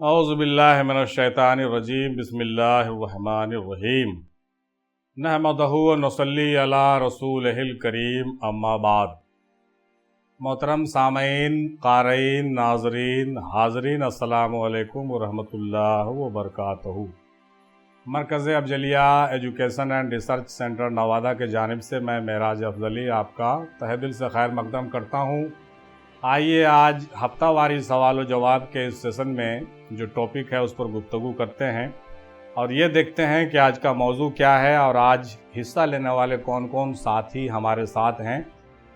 اعوذ باللہ من الشیطان الرجیم بسم اللہ الرحمن الرحیم نحمدہ و نصلی علی رسولہ الکریم اما بعد۔ محترم سامعین، قارئین، ناظرین، حاضرین، السلام علیکم ورحمۃ اللہ وبرکاتہ۔ Markaz Afzaliya education and research centre Nawada کے جانب سے میں معراج افضلی آپ کا تہہ دل سے خیر مقدم کرتا ہوں۔ آئیے آج ہفتہ واری سوال و جواب کے اس سیشن میں جو ٹاپک ہے اس پر گفتگو کرتے ہیں اور یہ دیکھتے ہیں کہ آج کا موضوع کیا ہے اور آج حصہ لینے والے کون کون ساتھی ہمارے ساتھ ہیں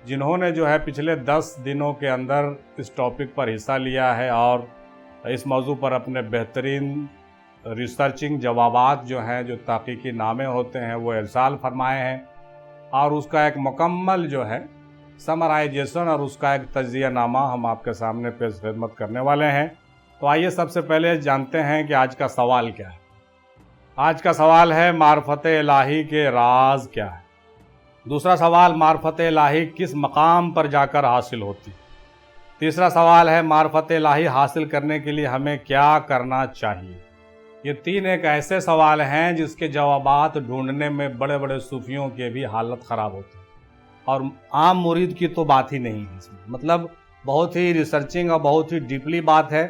جنہوں نے پچھلے 10 دنوں کے اندر اس ٹاپک پر حصہ لیا ہے اور اس موضوع پر اپنے بہترین ریسرچنگ جوابات جو تحقیقی نامے ہوتے ہیں وہ ارسال فرمائے ہیں اور اس کا ایک مکمل سمرائزیشن اور اس کا ایک تجزیہ نامہ ہم آپ کے سامنے پیش خدمت کرنے والے ہیں۔ تو آئیے سب سے پہلے جانتے ہیں کہ آج کا سوال کیا ہے۔ آج کا سوال ہے معرفت الہی کے راز کیا ہے۔ دوسرا سوال، معرفت الہی کس مقام پر جا کر حاصل ہوتی۔ تیسرا سوال ہے معرفت الہی حاصل کرنے کے لیے ہمیں کیا کرنا چاہیے۔ یہ تین ایک ایسے سوال ہیں جس کے جوابات ڈھونڈنے میں بڑے بڑے صوفیوں کے بھی حالت خراب ہوتی ہے اور عام مرید کی تو بات ہی نہیں ہے اس میں، مطلب بہت ہی ریسرچنگ اور بہت ہی ڈیپلی بات ہے۔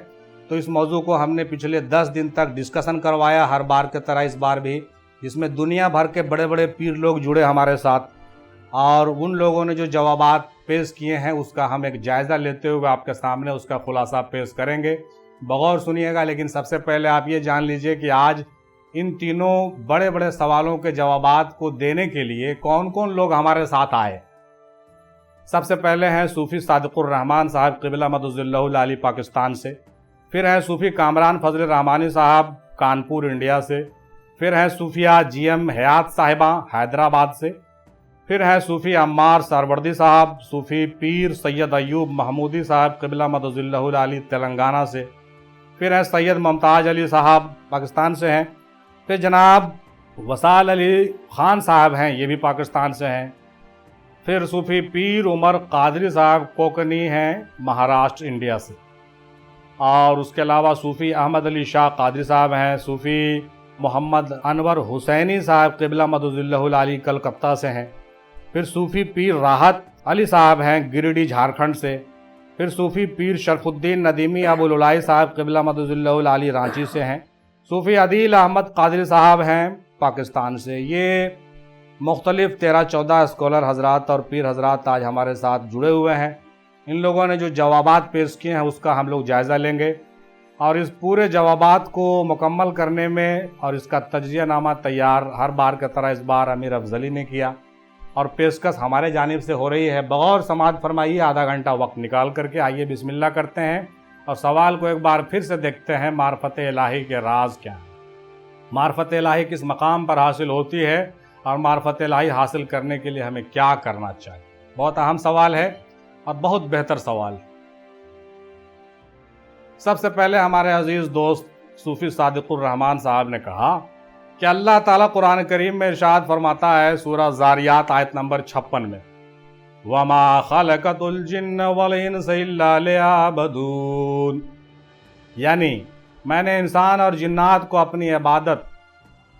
تو اس موضوع کو ہم نے پچھلے 10 دن تک ڈسکشن کروایا، ہر بار کی طرح اس بار بھی، جس میں دنیا بھر کے بڑے بڑے پیر لوگ جڑے ہمارے ساتھ اور ان لوگوں نے جو جوابات پیش کیے ہیں اس کا ہم ایک جائزہ لیتے ہوئے آپ کے سامنے اس کا خلاصہ پیش کریں گے۔ بغور سنیے گا، لیکن سب سے پہلے آپ یہ جان لیجئے کہ آج ان تینوں بڑے بڑے سوالوں کے جوابات کو دینے کے لیے کون کون لوگ ہمارے ساتھ آئے۔ سب سے پہلے ہیں صوفی صادق الرحمن صاحب قبلہ مدظ اللہ العالی پاکستان سے، پھر ہیں صوفی کامران فضل رحمانی صاحب کانپور انڈیا سے، پھر ہیں صوفیہ جی ایم حیات صاحبہ حیدرآباد سے، پھر ہیں صوفی عمار سروردی صاحب، صوفی پیر سید ایوب محمودی صاحب قبلہ مدظ اللہ العالی تلنگانہ سے، پھر ہیں سید ممتاز علی صاحب پاکستان سے ہیں، پھر جناب وصال علی خان صاحب ہیں، یہ بھی پاکستان سے ہیں، پھر صوفی پیر عمر قادری صاحب کوکنی ہیں مہاراشٹر انڈیا سے، اور اس کے علاوہ صوفی احمد علی شاہ قادری صاحب ہیں، صوفی محمد انور حسینی صاحب قبلہ مدظ اللہ العالی کلکتہ سے ہیں، پھر صوفی پیر راحت علی صاحب ہیں گریڈی جھارکھنڈ سے، پھر صوفی پیر شرف الدین ندیمی ابو العلائی صاحب قبلہ مدظ اللہ العالی رانچی سے ہیں، صوفی عدیل احمد قادری صاحب ہیں پاکستان سے۔ یہ مختلف 13-14 اسکالر حضرات اور پیر حضرات آج ہمارے ساتھ جڑے ہوئے ہیں۔ ان لوگوں نے جو جوابات پیش کیے ہیں اس کا ہم لوگ جائزہ لیں گے اور اس پورے جوابات کو مکمل کرنے میں اور اس کا تجزیہ نامہ تیار ہر بار کی طرح اس بار امیر افضلی نے کیا اور پیشکش ہمارے جانب سے ہو رہی ہے۔ بغور سماعت فرمائیے، آدھا گھنٹہ وقت نکال کر کے آئیے بسم اللہ کرتے ہیں اور سوال کو ایک بار پھر سے دیکھتے ہیں، معرفت الہی کے راز کیا ہے، معرفت الہی کس مقام پر حاصل ہوتی ہے اور معرفت الہی حاصل کرنے کے لیے ہمیں کیا کرنا چاہیے۔ بہت اہم سوال ہے اور بہت بہتر سوال ہے۔ سب سے پہلے ہمارے عزیز دوست صوفی صادق الرحمن صاحب نے کہا کہ اللہ تعالیٰ قرآن کریم میں ارشاد فرماتا ہے سورہ زاریات آیت نمبر 56 میں، وَمَا خَلَقَتُ الْجِنَّ وَالْإِنسَ إِلَّا لِيَعْبُدُونَ، یعنی میں نے انسان اور جنات کو اپنی عبادت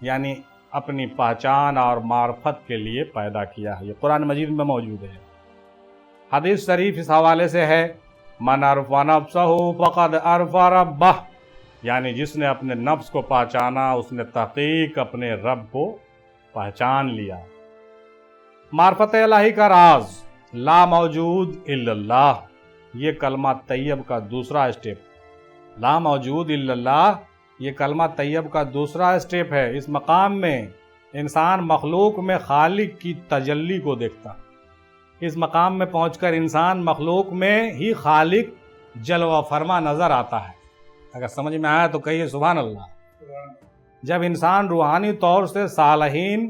یعنی اپنی پہچان اور معرفت کے لیے پیدا کیا ہے۔ یہ قرآن مجید میں موجود ہے۔ حدیث شریف اس حوالے سے ہے، من عرف نفسہ فقد عرف ربہ، یعنی جس نے اپنے نفس کو پہچانا اس نے تحقیق اپنے رب کو پہچان لیا۔ معرفت الہی کا راز لا موجود الا اللہ، یہ کلمہ طیب کا دوسرا اسٹیپ، لا موجود الا اللہ، یہ کلمہ طیب کا دوسرا اسٹیپ ہے۔ اس مقام میں انسان مخلوق میں خالق کی تجلی کو دیکھتا، اس مقام میں پہنچ کر انسان مخلوق میں ہی خالق جلوہ فرما نظر آتا ہے۔ اگر سمجھ میں آیا تو کہیے سبحان اللہ۔ جب انسان روحانی طور سے صالحین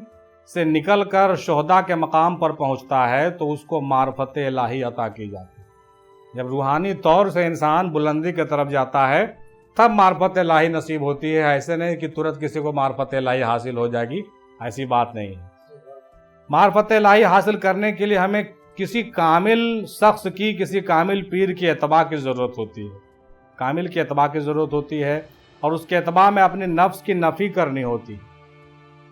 سے نکل کر شہداء کے مقام پر پہنچتا ہے تو اس کو معرفت الہی عطا کی جاتی ہے۔ جب روحانی طور سے انسان بلندی کی طرف جاتا ہے تب معرفت الہی نصیب ہوتی ہے۔ ایسے نہیں کہ ترنت کسی کو معرفت الہی حاصل ہو جائے گی، ایسی بات نہیں ہے۔ معرفت الہی حاصل کرنے کے لیے ہمیں کسی کامل شخص کی، کسی کامل پیر کی اتباع کی ضرورت ہوتی ہے، کامل کی اتباع کی ضرورت ہوتی ہے۔ اور اس کے اتباع میں اپنے نفس کی نفی کرنی ہوتی.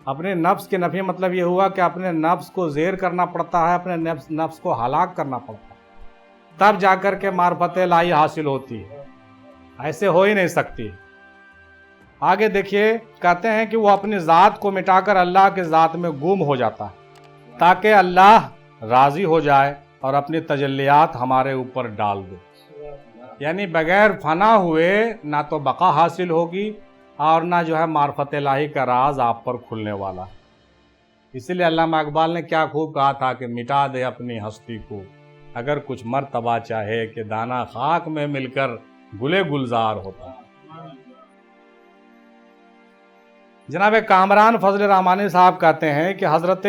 اپنے نفس کی نفی مطلب یہ ہوا کہ اپنے نفس کو زیر کرنا پڑتا ہے، اپنے نفس کو ہلاک کرنا پڑتا ہے، تب جا کر کے معرفت الہی حاصل ہوتی ہے. ایسے ہو ہی نہیں سکتی. آگے دیکھیے، کہتے ہیں کہ وہ اپنی ذات کو مٹا کر اللہ کے ذات میں گم ہو جاتا ہے تاکہ اللہ راضی ہو جائے اور اپنی تجلیات ہمارے اوپر ڈال دے. یعنی بغیر فنا ہوئے نہ تو بقا حاصل ہوگی اور نہ جو ہے معرفت الہی کا راز آپ پر کھلنے والا ہے. اسی لیے علامہ اقبال نے کیا خوب کہا تھا کہ مٹا دے اپنی ہستی کو اگر کچھ مرتبہ چاہے کہ دانا خاک میں مل کر گلے گلزار ہوتا. جناب کامران فضل رحمانی صاحب کہتے ہیں کہ حضرت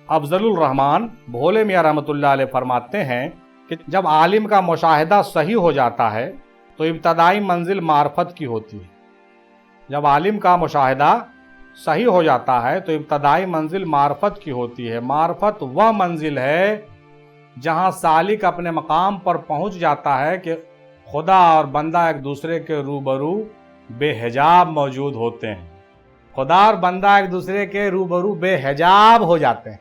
افضل الرحمن بھولے میاں رحمۃ اللہ علیہ فرماتے ہیں کہ جب عالم کا مشاہدہ صحیح ہو جاتا ہے تو ابتدائی منزل معرفت کی ہوتی ہے. جب عالم کا مشاہدہ صحیح ہو جاتا ہے تو ابتدائی منزل معرفت کی ہوتی ہے. معرفت وہ منزل ہے جہاں سالک اپنے مقام پر پہنچ جاتا ہے کہ خدا اور بندہ ایک دوسرے کے روبرو بے حجاب موجود ہوتے ہیں. خدا اور بندہ ایک دوسرے کے روبرو بے حجاب ہو جاتے ہیں.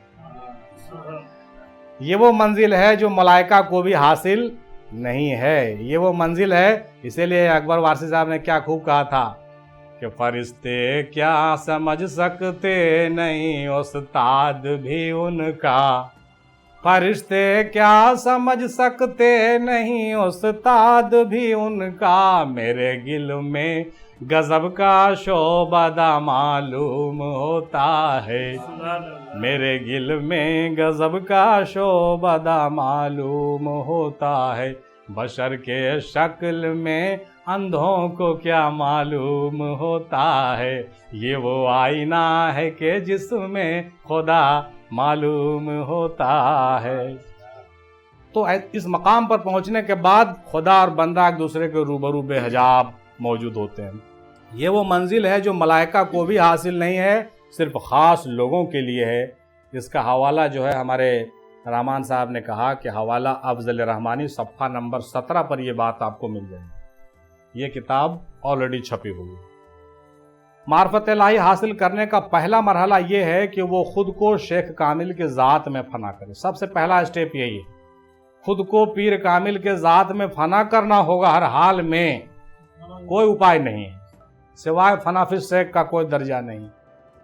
یہ وہ منزل ہے جو ملائکہ کو بھی حاصل نہیں ہے. یہ وہ منزل ہے. اسی لیے اکبر وارثی صاحب نے کیا خوب کہا تھا کہ فرشتے کیا سمجھ سکتے نہیں استاد بھی ان کا. فرشتے کیا سمجھ سکتے نہیں استاد بھی ان کا. میرے گل میں غضب کا شعبدہ معلوم ہوتا ہے. میرے گل میں غضب کا شعبدہ معلوم ہوتا ہے. بشر کے شکل میں اندھوں کو کیا معلوم ہوتا ہے. یہ وہ آئینہ ہے کہ جس میں خدا معلوم ہوتا ہے. تو اس مقام پر پہنچنے کے بعد خدا اور بندہ ایک دوسرے کے روبرو بے حجاب موجود ہوتے ہیں. یہ وہ منزل ہے جو ملائکہ کو بھی حاصل نہیں ہے، صرف خاص لوگوں کے لیے ہے. اس کا حوالہ جو ہے ہمارے رحمان صاحب نے کہا کہ حوالہ افضل رحمانی صفحہ نمبر 17 پر یہ بات آپ کو مل جائے گی. یہ کتاب آلریڈی چھپی ہوئی ہے. معرفت الہی حاصل کرنے کا پہلا مرحلہ یہ ہے کہ وہ خود کو شیخ کامل کے ذات میں فنا کرے. سب سے پہلا اسٹیپ یہی ہے، خود کو پیر کامل کے ذات میں فنا کرنا ہوگا. ہر حال میں کوئی اپائے نہیں ہے سوائے فنا فی الشیخ کا، کوئی درجہ نہیں.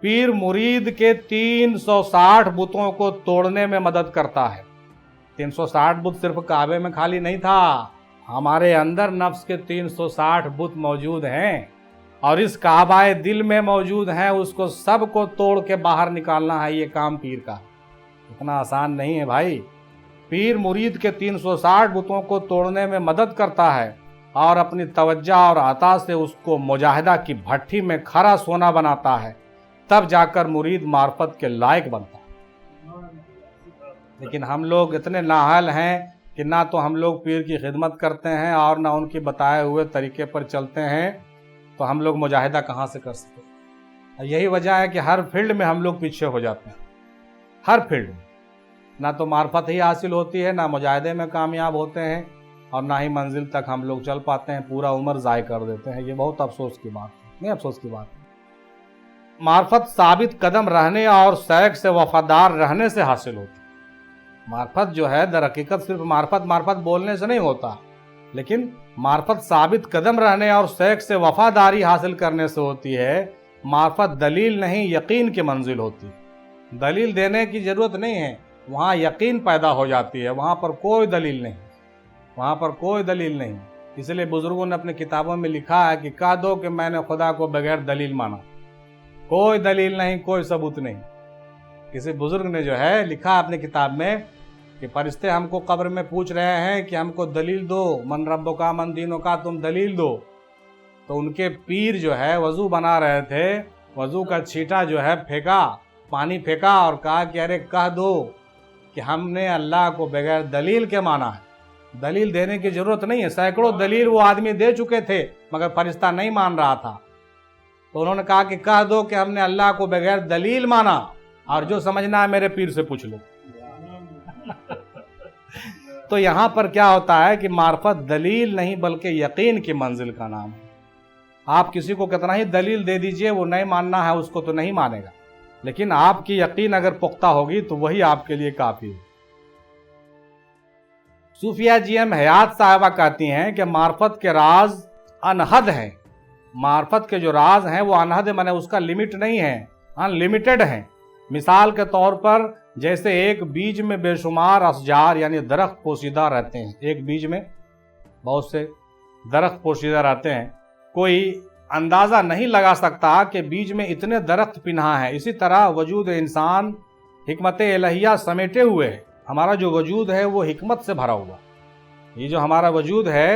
پیر مرید کے 360 بتوں کو توڑنے میں مدد کرتا ہے. 360 بت صرف کعبے میں خالی نہیں تھا، ہمارے اندر نفس کے 360 بت موجود ہیں اور اس کعبہ دل میں موجود ہیں. اس کو سب کو توڑ کے باہر نکالنا ہے. یہ کام پیر کا اتنا آسان نہیں ہے بھائی. پیر مرید کے 360 بتوں کو توڑنے میں مدد کرتا ہے اور اپنی توجہ اور عطا سے اس کو مجاہدہ کی بھٹی میں کھرا سونا بناتا ہے. تب جا کر مرید معرفت کے لائق بنتا ہے. لیکن ہم لوگ اتنے نااہل ہیں کہ نہ تو ہم لوگ پیر کی خدمت کرتے ہیں اور نہ ان کی بتائے ہوئے طریقے پر چلتے ہیں. تو ہم لوگ مجاہدہ کہاں سے کر سکتے ہیں؟ یہی وجہ ہے کہ ہر فیلڈ میں ہم لوگ پیچھے ہو جاتے ہیں. ہر فیلڈ میں نہ تو معرفت ہی حاصل ہوتی ہے، نہ مجاہدے میں کامیاب ہوتے ہیں اور نہ ہی منزل تک ہم لوگ چل پاتے ہیں. پورا عمر ضائع کر دیتے ہیں. یہ بہت افسوس کی بات ہے. نہیں افسوس کی بات ہے. معرفت ثابت قدم رہنے اور سیک سے وفادار رہنے سے حاصل ہوتی ہے. معرفت جو ہے در حقیقت صرف معرفت بولنے سے نہیں ہوتا، لیکن معرفت ثابت قدم رہنے اور سیک سے وفاداری حاصل کرنے سے ہوتی ہے. معرفت دلیل نہیں یقین کی منزل ہوتی ہے. دلیل دینے کی ضرورت نہیں ہے، وہاں یقین پیدا ہو جاتی ہے. وہاں پر کوئی دلیل نہیں، وہاں پر کوئی دلیل نہیں. اس لیے بزرگوں نے اپنے کتابوں میں لکھا ہے کہ کہہ دو کہ میں نے خدا کو بغیر دلیل مانا. کوئی دلیل نہیں، کوئی ثبوت نہیں. کسی بزرگ نے جو ہے لکھا اپنی کتاب میں کہ فرشتے ہم کو قبر میں پوچھ رہے ہیں کہ ہم کو دلیل دو، من ربوں کا من دینوں کا، تم دلیل دو. تو ان کے پیر جو ہے وضو بنا رہے تھے، وضو کا چھیٹا جو ہے پھینکا، پانی پھینکا اور کہا کہ ارے کہہ دو کہ ہم نے اللہ کو بغیر دلیل کے مانا ہے. دلیل دینے کی ضرورت نہیں ہے. سینکڑوں دلیل وہ آدمی دے چکے تھے مگر فرشتہ نہیں مان رہا تھا. تو انہوں نے کہا کہ کہہ دو کہ ہم نے اللہ کو بغیر دلیل مانا اور جو سمجھنا ہے میرے پیر سے پوچھ لو. تو یہاں پر کیا ہوتا ہے کہ معرفت دلیل نہیں بلکہ یقین کی منزل کا نام ہے. آپ کسی کو کتنا ہی دلیل دے دیجئے، وہ نہیں ماننا ہے اس کو تو نہیں مانے گا، لیکن آپ کی یقین اگر پختہ ہوگی تو وہی آپ کے لیے کافی ہے۔ صوفیہ GM حیات صاحبہ کہتی ہیں کہ معرفت کے راز انحد ہیں۔ معرفت کے جو راز ہیں وہ انحد مانے اس کا لمٹ نہیں ہے، ان لمیٹڈ ہیں۔ مثال کے طور پر جیسے ایک بیج میں بے شمار اشجار یعنی درخت پوشیدہ رہتے ہیں، ایک بیج میں بہت سے درخت پوشیدہ رہتے ہیں، کوئی اندازہ نہیں لگا سکتا کہ بیج میں اتنے درخت پنہا ہے۔ اسی طرح وجود انسان حکمت الہیہ سمیٹے ہوئے ہے۔ ہمارا جو وجود ہے وہ حکمت سے بھرا ہوا، یہ جو ہمارا وجود ہے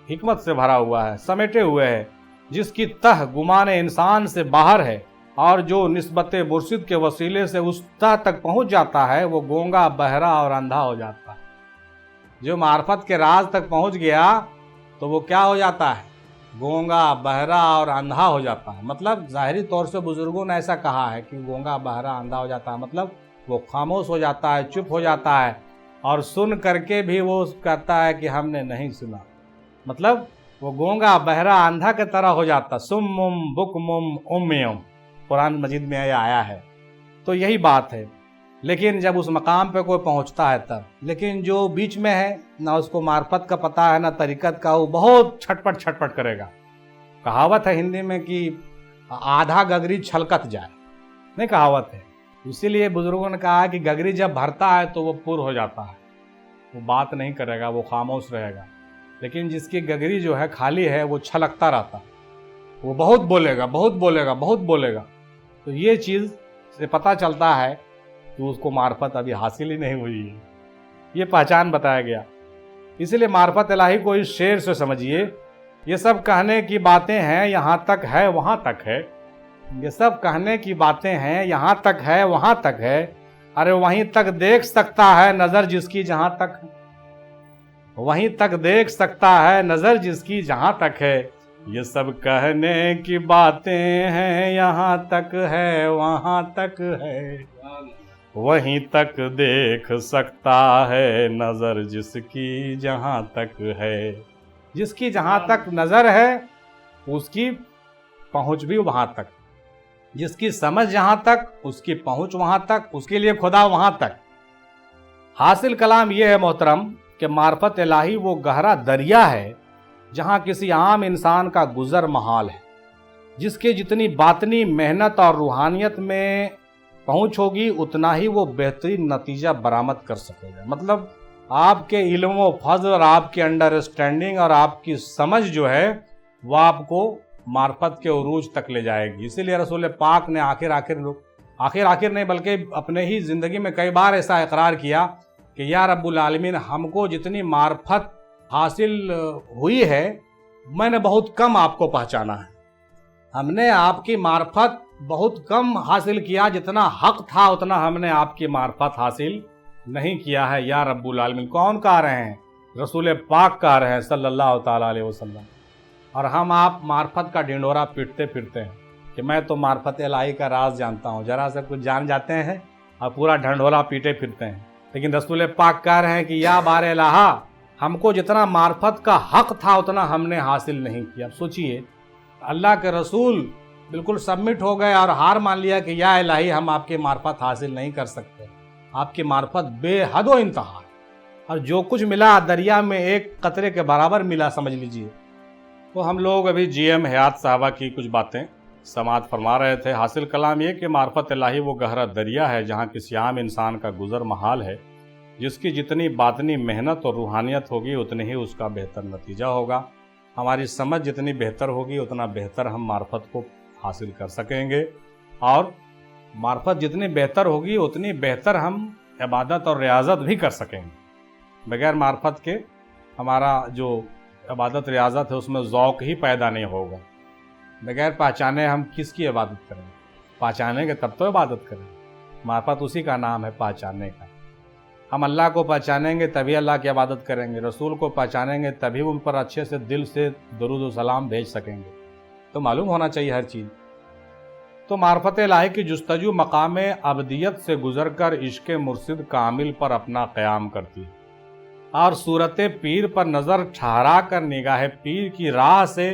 حکمت سے بھرا ہوا ہے، سمیٹے ہوئے ہے، جس کی تہ گمان انسان سے باہر ہے، اور جو نسبت مرشد کے وسیلے سے اس تہ تک پہنچ جاتا ہے وہ گونگا، بہرا اور اندھا ہو جاتا ہے۔ جو معرفت کے راز تک پہنچ گیا تو وہ کیا ہو جاتا ہے؟ گونگا، بہرا اور اندھا ہو جاتا ہے۔ مطلب ظاہری طور سے بزرگوں نے ایسا کہا ہے کہ گونگا، بہرا، اندھا ہو جاتا ہے، مطلب وہ خاموش ہو جاتا ہے، چپ ہو جاتا ہے، اور سن کر کے بھی وہ کہتا ہے کہ ہم نے نہیں سنا۔ مطلب وہ گونگا، بہرا، اندھا کی طرح ہو جاتا، سمم بکمم امیum، قرآن مجید میں یہ آیا ہے۔ تو یہی بات ہے، لیکن جب اس مقام پہ کوئی پہنچتا ہے تب، لیکن جو بیچ میں ہے نہ اس کو معرفت کا پتہ ہے نہ طریقت کا، وہ بہت چھٹپٹ چھٹپٹ کرے گا۔ کہاوت ہے ہندی میں کہ آدھا گگری چھلکت جائے، نہیں کہاوت ہے؟ اسی لیے بزرگوں نے کہا کہ گگری جب بھرتا ہے تو وہ پر ہو جاتا ہے، وہ بات نہیں کرے گا، وہ خاموش رہے گا، لیکن جس کی گگری جو ہے خالی ہے وہ چھلکتا رہتا ہے، وہ بہت بولے گا، بہت بولے گا، بہت بولے گا۔ تو یہ چیز سے پتہ چلتا ہے کہ اس کو معرفت ابھی حاصل ہی نہیں ہوئی ہے، یہ پہچان بتایا گیا۔ اسی لیے معرفت الہی کو اس شعر سے سمجھیے، یہ سب کہنے کی باتیں ہیں، یہاں تک ہے وہاں تک ہے، یہ سب کہنے کی باتیں ہیں، یہاں تک ہے وہاں تک ہے، ارے وہیں تک دیکھ سکتا ہے نظر جس کی جہاں تک ہے، وہیں تک دیکھ سکتا ہے نظر جس کی جہاں تک ہے، یہ سب کہنے کی باتیں ہیں، یہاں تک ہے وہاں تک ہے، وہیں تک دیکھ سکتا ہے نظر جس کی جہاں تک ہے۔ جس کی جہاں تک نظر ہے اس کی پہنچ بھی وہاں تک، جس کی سمجھ جہاں تک اس کی پہنچ وہاں تک، اس کے لیے خدا وہاں تک۔ حاصل کلام یہ ہے محترم کہ معرفت الہی وہ گہرا دریا ہے جہاں کسی عام انسان کا گزر محال ہے، جس کی جتنی باطنی محنت اور روحانیت میں پہنچ ہوگی اتنا ہی وہ بہترین نتیجہ برآمد کر سکے گا۔ مطلب آپ کے علم و فضل اور آپ کے انڈرسٹینڈنگ اور آپ کی سمجھ جو ہے وہ آپ کو معرفت کے عروج تک لے جائے گی۔ اسی لیے رسول پاک نے آخر نہیں بلکہ اپنے ہی زندگی میں کئی بار ایسا اقرار کیا کہ یا رب العالمین، ہم کو جتنی معرفت حاصل ہوئی ہے میں نے بہت کم آپ کو پہچانا ہے، ہم نے آپ کی معرفت بہت کم حاصل کیا، جتنا حق تھا اتنا ہم نے آپ کی معرفت حاصل نہیں کیا ہے یا رب العالمین۔ کون کہہ رہے ہیں؟ رسول پاک کہہ رہے ہیں صلی اللہ تعالیٰ علیہ وسلم، اور ہم آپ معرفت کا ڈھنڈورا پیٹتے پھرتے ہیں کہ میں تو معرفت الہی کا راز جانتا ہوں، ذرا سے کچھ جان جاتے ہیں اور پورا ڈھنڈورا پیٹے پھرتے ہیں۔ لیکن رسول پاک کہہ رہے ہیں کہ یا بار الہ، ہم کو جتنا معرفت کا حق تھا اتنا ہم نے حاصل نہیں کیا۔ اب سوچئے، اللہ کے رسول بالکل سبمٹ ہو گئے اور ہار مان لیا کہ یا الہی ہم آپ کی معرفت حاصل نہیں کر سکتے، آپ کی معرفت بے حد و انتہا، اور جو کچھ ملا دریا میں ایک قطرے کے برابر ملا سمجھ لیجئے۔ تو ہم لوگ ابھی GM حیات صاحبہ کی کچھ باتیں سماعت فرما رہے تھے۔ حاصل کلام یہ کہ معرفت الہی وہ گہرا دریا ہے جہاں کسی عام انسان کا گزر محال ہے، جس کی جتنی باطنی محنت اور روحانیت ہوگی اتنی ہی اس کا بہتر نتیجہ ہوگا۔ ہماری سمجھ جتنی بہتر ہوگی اتنا بہتر ہم معرفت کو حاصل کر سکیں گے، اور معرفت جتنی بہتر ہوگی اتنی بہتر ہم عبادت اور ریاضت بھی کر سکیں گے۔ بغیر معرفت کے ہمارا جو عبادت ریاضت ہے اس میں ذوق ہی پیدا نہیں ہوگا۔ بغیر پہچانے ہم کس کی عبادت کریں؟ پہچانیں گے تب تو عبادت کریں۔ معرفت اسی کا نام ہے، پہچاننے کا۔ ہم اللہ کو پہچانیں گے تبھی اللہ کی عبادت کریں گے، رسول کو پہچانیں گے تبھی ان پر اچھے سے دل سے درود و سلام بھیج سکیں گے۔ تو معلوم ہونا چاہیے ہر چیز۔ تو معرفت الہی کی جستجو مقام ابدیت سے گزر کر عشق مرشد کامل پر اپنا قیام کرتی ہے، اور صورت پیر پر نظر ٹھہرا کر نگاہ پیر کی راہ سے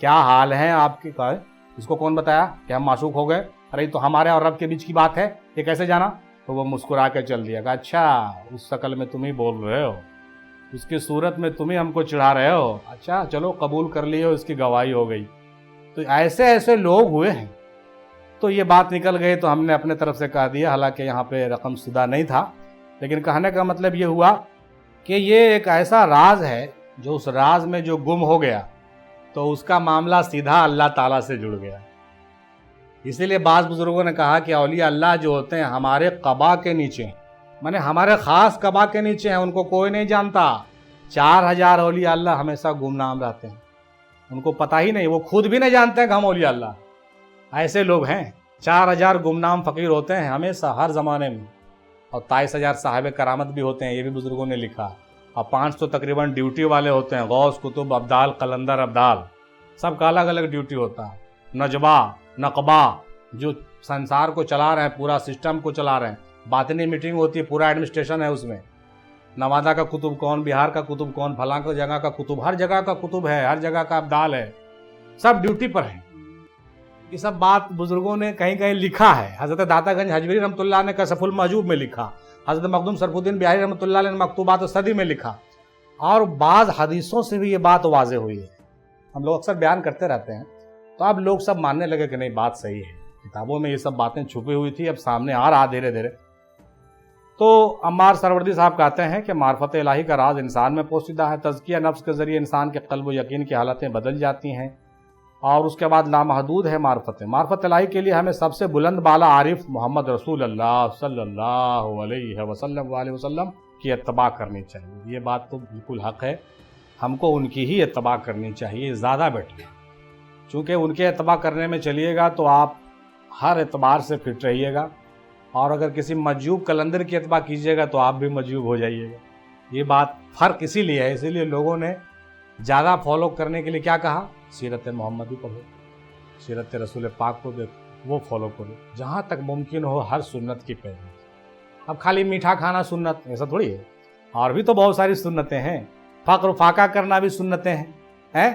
کیا حال ہیں آپ کے؟ اس کو کون بتایا کہ ہم معشوق ہو گئے؟ ارے یہ تو ہمارے اور رب کے بیچ کی بات ہے، یہ کیسے جانا؟ تو وہ مسکرا کے چل دیا، کہا اچھا اس شکل میں تم ہی بول رہے ہو، اس کی صورت میں تم ہی ہم کو چڑھا رہے ہو، اچھا چلو قبول کر لیے، اس کی گواہی ہو گئی۔ تو ایسے لوگ ہوئے ہیں۔ تو یہ بات نکل گئی تو ہم نے اپنے طرف سے کہہ دیا، حالانکہ یہاں پہ رقم سدھا نہیں تھا، لیکن کہنے کا مطلب یہ ہوا کہ یہ ایک ایسا راز ہے جو اس راز میں جو گم ہو گیا تو اس کا معاملہ سیدھا اللہ تعالیٰ سے جڑ گیا۔ اسی لیے بعض بزرگوں نے کہا کہ اولیاء اللہ جو ہوتے ہیں ہمارے قبا کے نیچے ہیں، مانے ہمارے خاص قبا کے نیچے ہیں، ان کو کوئی نہیں جانتا۔ 4000 اولیاء اللہ ہمیشہ گمنام رہتے ہیں، ان کو پتہ ہی نہیں، وہ خود بھی نہیں جانتے ہیں کہ ہم اولیاء اللہ۔ ایسے لوگ ہیں، 4000 گمنام فقیر ہوتے ہیں ہمیشہ ہر زمانے میں، اور 23000 صاحب کرامت بھی ہوتے ہیں، یہ بھی بزرگوں نے لکھا، اور 500 تقریباً ڈیوٹی والے ہوتے ہیں، غوث، کتب، ابدال، قلندر ابدال، سب کا الگ الگ ڈیوٹی ہوتا ہے۔ نجبہ، نقبہ جو سنسار کو چلا رہے ہیں، پورا سسٹم کو چلا رہے ہیں، باطنی میٹنگ ہوتی ہے، پورا ایڈمنسٹریشن ہے اس میں، نوادہ کا کتب کون، بہار کا کتب کون، فلاں کا جگہ کا کتب، ہر جگہ کا کتب ہے، ہر جگہ کا ابدال ہے، سب ڈیوٹی پر ہیں۔ یہ سب بات بزرگوں نے کہیں کہیں لکھا ہے۔ حضرت داتا گنج حجویری رحمۃ اللہ نے کشف المحجوب میں لکھا، حضرت مخدوم شرف الدین بہاری رحمۃ اللہ علیہ نے مکتوبات الصدی میں لکھا، اور بعض حدیثوں سے بھی یہ بات واضح ہوئی ہے۔ ہم لوگ اکثر بیان کرتے رہتے ہیں، تو اب لوگ سب ماننے لگے کہ نہیں بات صحیح ہے، کتابوں میں یہ سب باتیں چھپی ہوئی تھی، اب سامنے آ رہا دھیرے دھیرے۔ تو عمار سروردی صاحب کہتے ہیں کہ معرفت الہی کا راز انسان میں پوشیدہ ہے، تزکیہ نفس کے ذریعے انسان کے قلب و یقین کی حالتیں بدل جاتی ہیں، اور اس کے بعد لامحدود ہے معرفت۔ معرفت الہی کے لیے ہمیں سب سے بلند بالا عارف محمد رسول اللہ صلی اللہ علیہ وسلم کی اتباع کرنی چاہیے۔ یہ بات تو بالکل حق ہے، ہم کو ان کی ہی اتباع کرنی چاہیے، زیادہ بیٹر ہے، چونکہ ان کے اتباع کرنے میں چلیے گا تو آپ ہر اعتبار سے فٹ رہیے گا، اور اگر کسی مجذوب کلندر کی اتباع کیجیے گا تو آپ بھی مجذوب ہو جائیے گا۔ یہ بات فرق اسی لیے ہے، اسی لیے لوگوں نے زیادہ فالو کرنے کے لیے کیا کہا، سیرت محمدی پڑھو، سیرت رسول پاک کو دیکھو، وہ فالو کرو، جہاں تک ممکن ہو ہر سنت کی پیروی۔ اب خالی میٹھا کھانا سنت ایسا تھوڑی ہے، اور بھی تو بہت ساری سنتیں ہیں، فقر و فاقہ کرنا بھی سنتیں ہیں،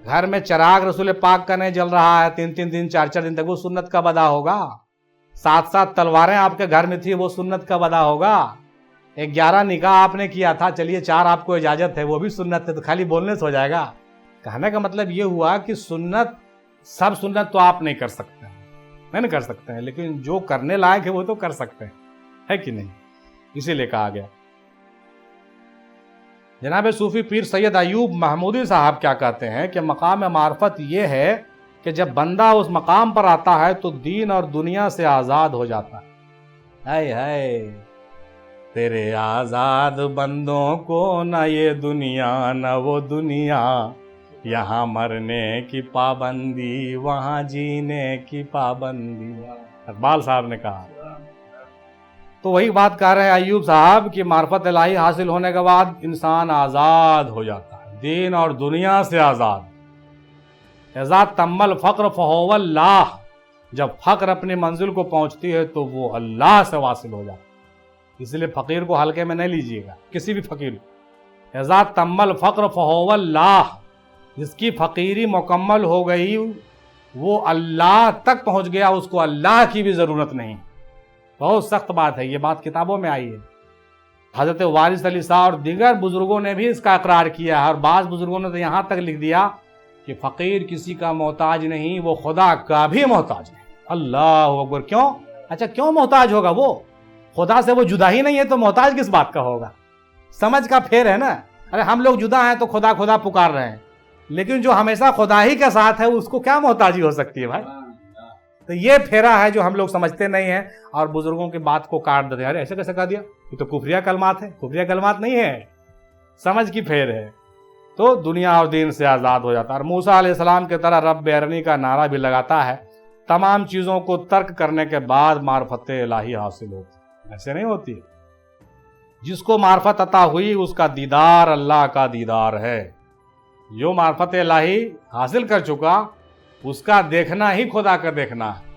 گھر میں چراغ رسول پاک کا نہیں جل رہا ہے 3 دن 4 دن تک، وہ سنت کا ادا ہوگا۔ 7 تلواریں آپ کے گھر میں تھی، وہ سنت کا ادا ہوگا۔ 11 نکاح آپ نے کیا تھا، چلیے 4 آپ کو اجازت ہے، وہ بھی سنت ہے، تو خالی بولنے سے ہو جائے گا؟ کہنے کا مطلب یہ ہوا کہ سنت، سب سنت تو آپ نہیں کر سکتے ہیں، نہیں کر سکتے ہیں، لیکن جو کرنے لائق ہے وہ تو کر سکتے ہیں، ہے کہ نہیں؟ اسی لیے کہا گیا۔ جناب صوفی پیر سید ایوب محمودی صاحب کیا کہتے ہیں کہ مقام معرفت یہ ہے کہ جب بندہ اس مقام پر آتا ہے تو دین اور دنیا سے آزاد ہو جاتا ہے۔ ہائے ہائے، تیرے آزاد بندوں کو نہ یہ دنیا نہ وہ دنیا، یہاں مرنے کی پابندی وہاں جینے کی پابندی، اقبال صاحب نے کہا۔ تو وہی بات کہہ رہے ہیں ایوب صاحب کہ معرفت الہی حاصل ہونے کے بعد انسان آزاد ہو جاتا ہے، دین اور دنیا سے آزاد۔ اذا تم الفقر فہو اللہ، جب فقر اپنی منزل کو پہنچتی ہے تو وہ اللہ سے واصل ہو جاتا ہے۔ اس لیے فقیر کو ہلکے میں نہیں لیجیے گا، کسی بھی فقیر کو۔ اذا تم الفقر فہو اللہ، جس کی فقیری مکمل ہو گئی وہ اللہ تک پہنچ گیا، اس کو اللہ کی بھی ضرورت نہیں۔ بہت سخت بات ہے، یہ بات کتابوں میں آئی ہے۔ حضرت وارث علی صاحب اور دیگر بزرگوں نے بھی اس کا اقرار کیا ہے، اور بعض بزرگوں نے تو یہاں تک لکھ دیا کہ فقیر کسی کا محتاج نہیں، وہ خدا کا بھی محتاج نہیں۔ اللہ اکبر! کیوں؟ اچھا کیوں محتاج ہوگا؟ وہ خدا سے وہ جدا ہی نہیں ہے تو محتاج کس بات کا ہوگا؟ سمجھ کا پھیر ہے نا۔ ارے ہم لوگ جدا ہیں تو خدا خدا پکار رہے ہیں، لیکن جو ہمیشہ خدا ہی کے ساتھ ہے اس کو کیا محتاجی ہو سکتی ہے بھائی؟ تو یہ پھیرا ہے جو ہم لوگ سمجھتے نہیں ہیں، اور بزرگوں کی بات کو کاٹ دیتے ہیں۔ ارے ایسے کیسے کہا دیا؟ یہ تو کفریہ کلمات ہے۔ کفریہ کلمات نہیں ہے، سمجھ کی پھیر ہے۔ تو دنیا اور دین سے آزاد ہو جاتا ہے، اور موسیٰ علیہ السلام کی طرح رب ارنی کا نعرہ بھی لگاتا ہے۔ تمام چیزوں کو ترک کرنے کے بعد معرفت الہی حاصل ہوتی، ایسے نہیں ہوتی۔ جس کو معرفت عطا ہوئی اس کا دیدار اللہ کا دیدار ہے۔ جو معرفت الہی حاصل کر چکا اس کا دیکھنا ہی خدا کا دیکھنا ہے۔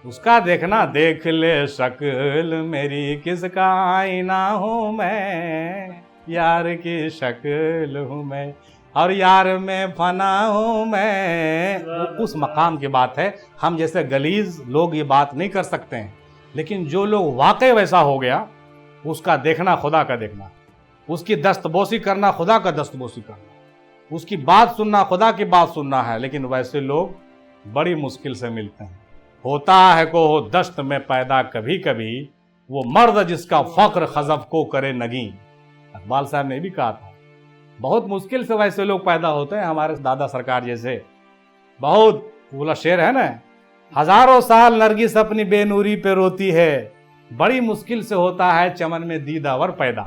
اس کا دیکھنا، دیکھ لے شکل میری کس کا آئینہ ہوں میں، یار کی شکل ہوں میں، اور یار میں فنا ہوں میں، اس مقام کی بات ہے. ہم جیسے غلیظ لوگ یہ بات نہیں کر سکتے ہیں، لیکن جو لوگ واقع ویسا ہو گیا، اس کا دیکھنا خدا کا دیکھنا، اس کی دستبوسی کرنا خدا کا دستبوسی کرنا، اس کی بات سننا خدا کی بات سننا ہے. لیکن ویسے لوگ بڑی مشکل سے ملتے ہیں. ہوتا ہے کو ہو دشت میں پیدا کبھی کبھی، وہ مرد جس کا فقر خزف کو کرے نگیں. اقبال صاحب نے بھی کہا تھا بہت مشکل سے ویسے لوگ پیدا ہوتے ہیں. ہمارے دادا سرکار جیسے بہت بولا شعر ہے نا، ہزاروں سال نرگس اپنی بے نوری پہ روتی ہے، بڑی مشکل سے ہوتا ہے چمن میں دیداور پیدا.